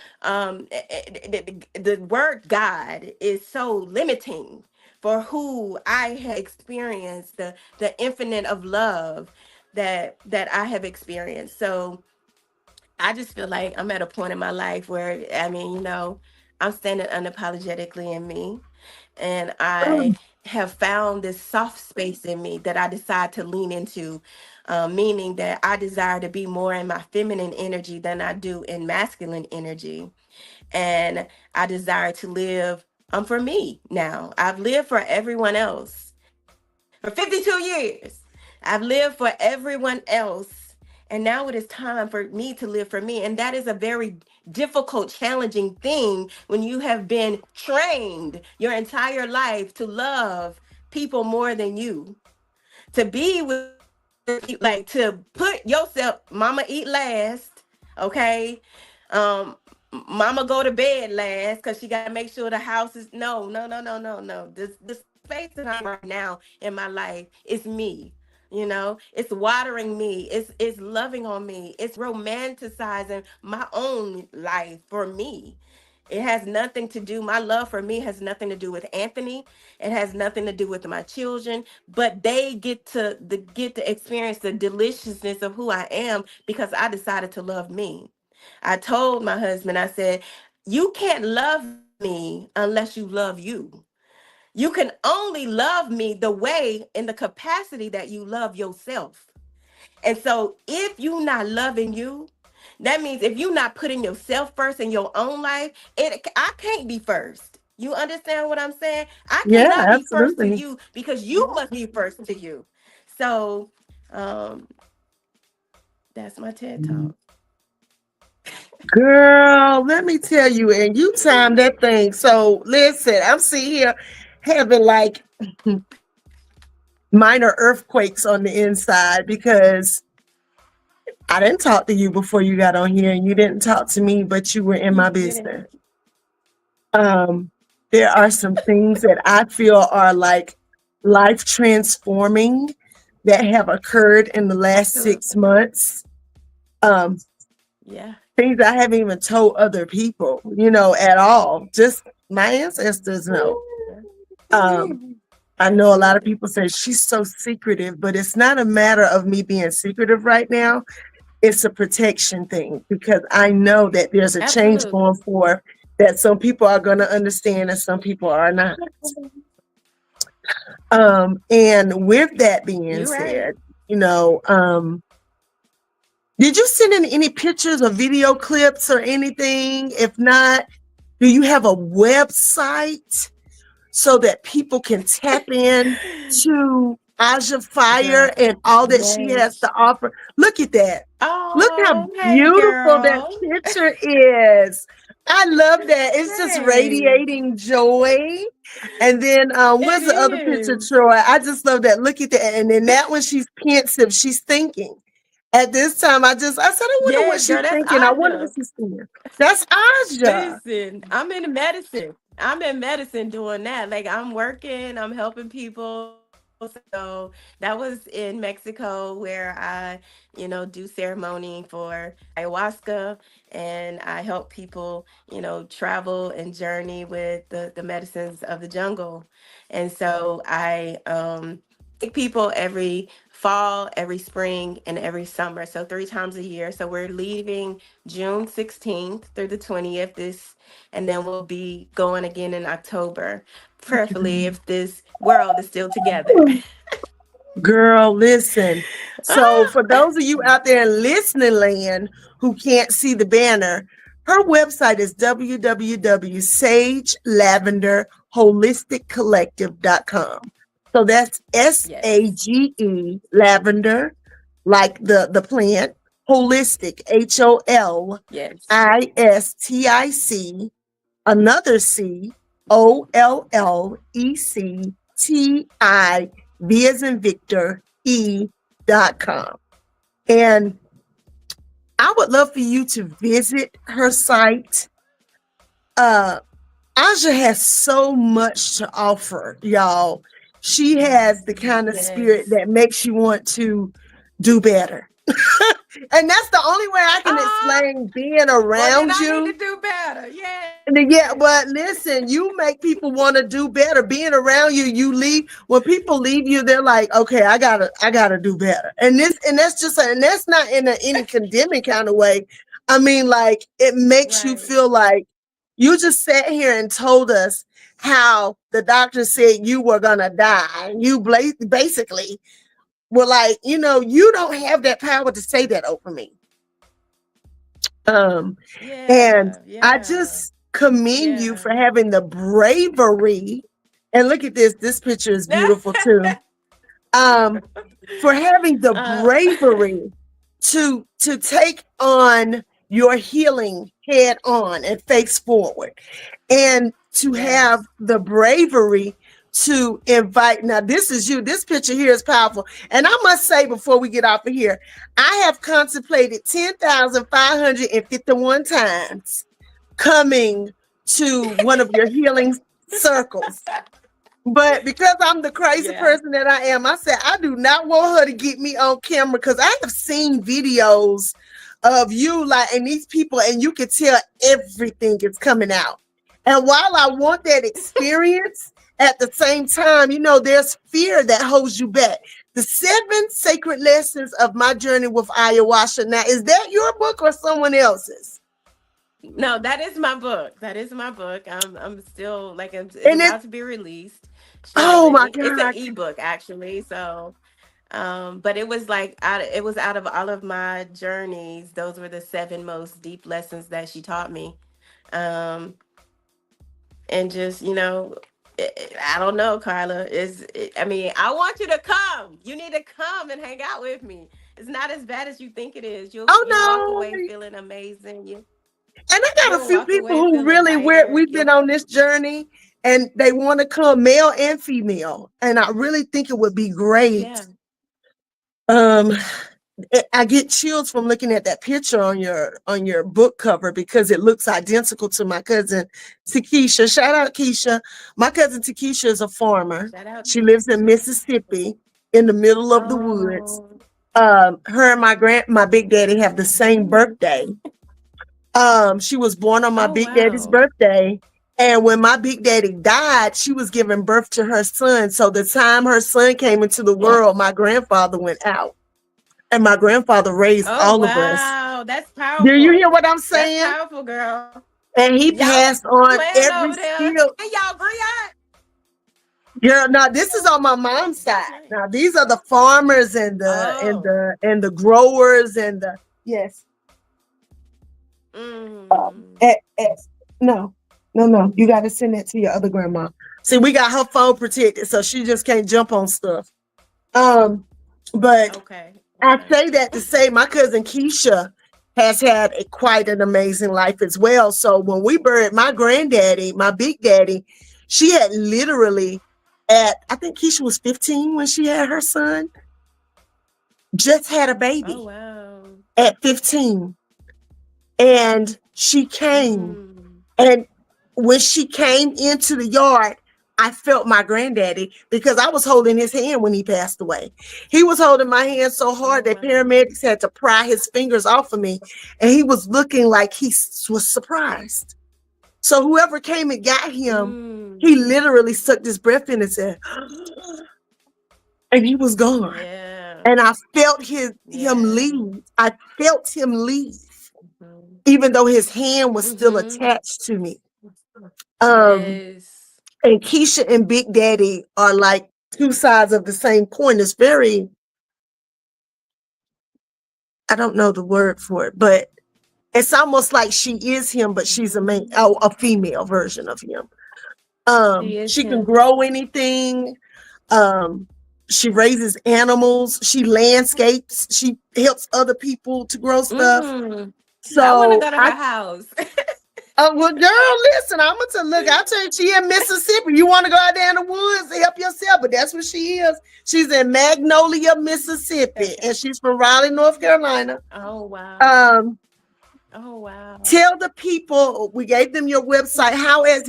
word God is so limiting for who I have experienced, the infinite of love that I have experienced. So I just feel like I'm at a point in my life where, I mean, I'm standing unapologetically in me, and I have found this soft space in me that I decide to lean into, meaning that I desire to be more in my feminine energy than I do in masculine energy. And I desire to live for me now. I've lived for everyone else. For 52 years, I've lived for everyone else. And now it is time for me to live for me. And that is a very difficult, challenging thing when you have been trained your entire life to love people more than you, to be with, like, to put yourself, mama eat last, okay? Um, Mama go to bed last because she got to make sure the house is, no. This space that I'm right now in my life is me. It's watering me. It's loving on me. It's romanticizing my own life for me. It has nothing to do, my love for me has nothing to do with Anthony. It has nothing to do with my children, but they get to experience the deliciousness of who I am because I decided to love me. I told my husband, I said, you can't love me unless you love you. You can only love me the way in the capacity that you love yourself. And so if you're not loving you, that means if you're not putting yourself first in your own life, I can't be first. You understand what I'm saying? I Yeah, cannot be first to absolutely. you because you must be first to you. So um that's my TED Talk. Girl, let me tell you, and you timed that thing. So listen, I'm sitting here having like minor earthquakes on the inside because I didn't talk to you before you got on here, and you didn't talk to me, but you were in You my didn't. business. Um, there are some things that I feel are like life transforming that have occurred in the last six Absolutely. months. Um, Yeah. Things I haven't even told other people, at all. Just my ancestors know. Yeah. Um, I know a lot of Absolutely. people say she's so secretive, but it's not a matter of me being secretive right now. It's a protection thing because I know that there's a change Absolutely. going forth that some people are going to understand and some people are not. And with that being You're right. said, you know, um, did you send in any pictures or video clips or anything? If not, do you have a website so that people can tap in to Aja Fire Girl. and all that she has Yes. to offer? Look at that. Look how Oh, hey, beautiful that girl. picture is. I love that. It's just Hey, radiating joy. And then it where's the other picture, is. Troy? I just love that. Look at that. And then that one, she's pensive. She's thinking. At this time, I said, I wonder what Yes, she's girl, that's thinking. I wonder what Aja. she's thinking. That's Aja. Listen, I'm in medicine. I'm in medicine doing that. Like, I'm working, I'm helping people. So that was in Mexico where I do ceremony for ayahuasca, and I help people travel and journey with the medicines of the jungle. And so I take people every fall, every spring, and every summer. So 3 times a year. So we're leaving June 16th through the 20th and then we'll be going again in October, prayerfully if this world is still together. Girl, listen. So, Ah! for those of you out there in listening land who can't see the banner, her website is www.sagelavenderholisticcollective.com. So that's Yes. SAGE lavender, like the plant, holistic, Yes. HOLISTIC, another C, OLLECTI, V as in Victor, E.com. And I would love for you to visit her site. Uh, Aja has so much to offer, y'all. She has the kind of spirit Yes. that makes you want to do better. And that's the only way I can Ah, explain being well, then around I need you. to do better. Yes. And yeah, but listen, you make people want to do better. Being around you, you leave when people leave you, they're like, okay, I gotta do better. And that's just, and that's not in any condemning kind of way. I mean, like it makes you Right. feel like you just sat here and told us how the doctor said you were gonna die. You basically were like, you don't have that power to say that over me. Um, and Yeah. I Yeah. just commend you for Yeah. having the bravery. And look at this. This picture is beautiful too. um, for having the Uh, bravery to take on your healing head on and face forward, and to have yes. the bravery to invite. Now, this is you. This picture here is powerful. And I must say, before we get off of here, I have contemplated 10,551 times coming to one of your healing circles. But because I'm the crazy Yeah. person that I am, I said I do not want her to get me on camera, because I have seen videos of you like and these people, and you can tell everything is coming out. And while I want that experience, at the same time, there's fear that holds you back. The 7 sacred lessons of my journey with ayahuasca. Now, is that your book or someone else's? No, that is my book. That is my book. I'm still like it's And it's, about to be released. oh my It's an God. ebook actually. So but it was like it was out of all of my journeys. Those were the 7 most deep lessons that she taught me. Um and just, I don't know, Carla. I mean, I want you to come. You need to come and hang out with me. It's not as bad as you think it is. You'll walk Oh away no. feeling amazing. And I got a You'll few walk people away who feeling really lighter. we've been on this journey and they want to come, male and female. And I really think it would be great. Yeah. Um, I get chills from looking at that picture on your book cover, because it looks identical to my cousin Takesha. Shout out Keisha. My cousin Takesha is a farmer. Shout out She to lives in Keisha. Mississippi in the middle of the woods. Oh. Her and my big daddy have the same birthday. She was born on my Oh big daddy's wow. birthday. And when my big daddy died, she was giving birth to her son. So the time her son came into the world, my grandfather went out. And my grandfather raised Oh all of us. wow. That's Do you powerful. hear what I'm That's saying? powerful, girl. And he Y'all got passed on land every over there. skill. And y'all griot. Girl, now this is on my mom's side. That's right. Now these are the farmers and Oh. the growers and the yes. Mm. Eh, eh, no, no. You got to send that to your other grandma. See, we got her phone protected, so she just can't jump on stuff. But Okay. I Okay. say that to say my cousin Keisha has had quite an amazing life as well. So when we buried my granddaddy, my big daddy, she had literally I think Keisha was 15 when she had her son, just had a Oh baby wow. at 15. And she came. Mm. And when she came into the yard, I felt my granddaddy, because I was holding his hand when he passed away. He was holding my hand so hard Oh that wow. paramedics had to pry his fingers off of me. And he was looking like he was surprised. So whoever came and got him, he Mm. literally sucked his breath in and said, and he was gone. Yeah. And I felt him Yeah. leave. I felt him leave, Mm-hmm. even though his hand was still Mm-hmm. attached to me. Um, Yes. and Keisha and Big Daddy are like 2 sides of the same coin. It's very, I don't know the word for it, but it's almost like she is him, but she's Mm-hmm. a female version of him. She is She can him. grow anything. Um, she raises animals. She landscapes. She helps other people to grow stuff. Mm. I want to So go to her house. well, girl, listen, I'm gonna look. I'll tell you, she in Mississippi. You want to go out there in the woods and help yourself, but that's what she is. She's in Magnolia, Mississippi, Okay. and she's from Raleigh, North Carolina. Oh wow. Um, Oh wow. Tell the people, we gave them your website.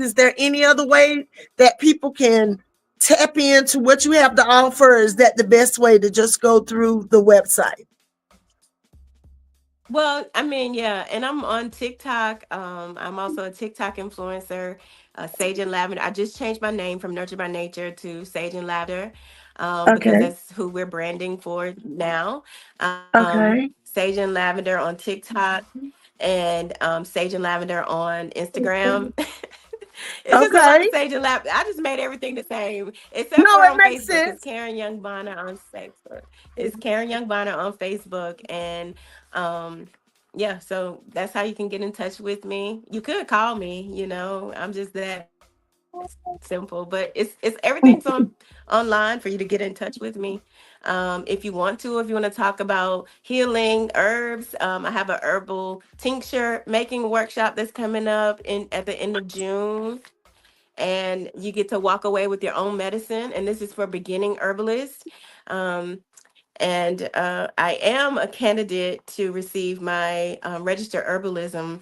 Is there any other way that people can tap into what you have to offer? Is that the best way, to just go through the website? Well, I mean, yeah, and I'm on TikTok. I'm also a TikTok influencer, Sage and Lavender. I just changed my name from Nurture by Nature to Sage and Lavender, because Okay. that's who we're branding for now. Okay. Sage and Lavender on TikTok, and Sage and Lavender on Instagram. It's just a lot of Okay. Sage and Lavender. I just made everything the same, except No, for it on makes Facebook. It's sense. Karen Young Bonner on Facebook. It's Karen Young Bonner on Facebook, and um, yeah. So that's how you can get in touch with me. You could call me. I'm just that. simple, but it's everything's online for you to get in touch with me. If you want to, if you want to talk about healing herbs, I have a herbal tincture making workshop that's coming up in at the end of June, and you get to walk away with your own medicine. And this is for beginning herbalists. Um, and I am a candidate to receive my registered herbalism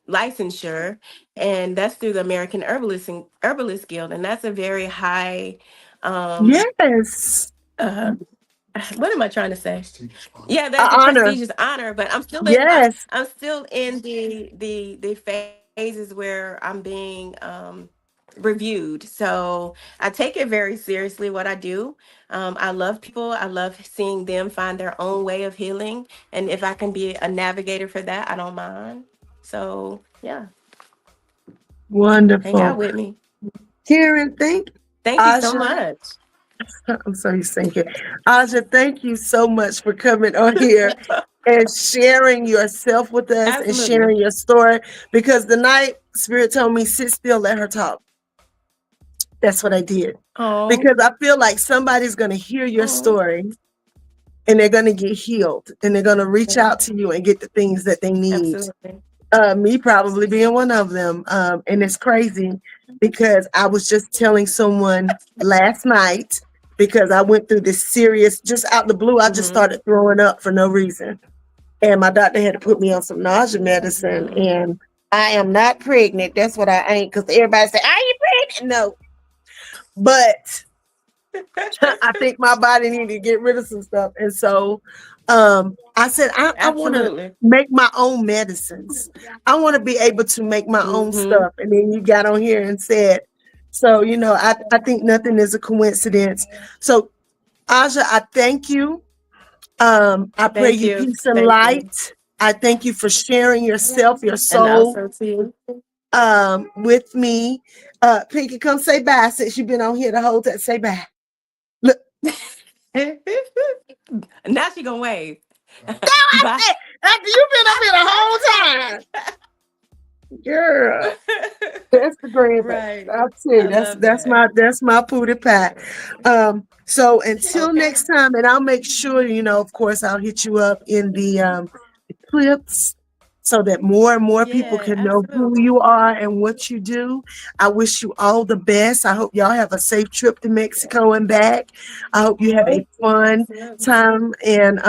licensure, and that's through the American Herbalist Guild, and that's a very high. Um, Yes. uh, what am I trying to say? Yeah, An that's a honor. prestigious honor, but Yes. I'm still in the phases where I'm being reviewed. So I take it very seriously what I do. I love people. I love seeing them find their own way of healing, and if I can be a navigator for that, I don't mind. So yeah, hang out Wonderful. with me. Karen, Thank you so Aja. much. I'm sorry, thinking. Aja, thank you so much for coming on here and sharing yourself with us and Absolutely. sharing your story. Because the night Spirit told me, sit still, let her talk. That's what I did. Oh, Because I feel like somebody's going to hear your oh, story and they're going to get healed and they're going to reach out to you and get the things that they need. absolutely. Me probably being one of them. And it's crazy because I was just telling someone last night because I went through this serious, just out the blue, I just Mm-hmm. started throwing up for no reason. And my doctor had to put me on some nausea medicine. Mm-hmm. And I am not pregnant. That's what I ain't. Because everybody say, are you pregnant? No. But I think my body needed to get rid of some stuff. And so I said, I want to Absolutely. make my own medicines. I want to be able to make my own Mm-hmm. stuff. And then you got on here and said, so, I think nothing is a coincidence. So, Aja, I thank you. I pray Thank you you. peace and Thank you. light. I thank you for sharing yourself, your And soul, also to you. with me. Pinky, come say bye since you've been on here the whole time. Say bye. Look, Now she gonna wave. I Bye. said, after you've been up here the whole time, girl. That's the grand. Right. That's I it. love that. That's my pootie pie. So until Okay. next time, and I'll make sure, of course, I'll hit you up in the clips so that more and more people Yeah, can know who absolutely. you are and what you do. I wish you all the best. I hope y'all have a safe trip to Mexico and back. I hope you have a fun Absolutely. time, and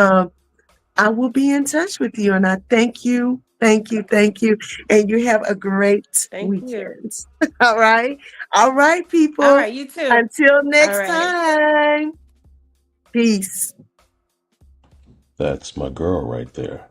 I will be in touch with you. And I thank you, thank you. And you have a great Thank you. weekend. All right. All right, All people. right, you too. Until All next right. time. Peace. That's my girl right there.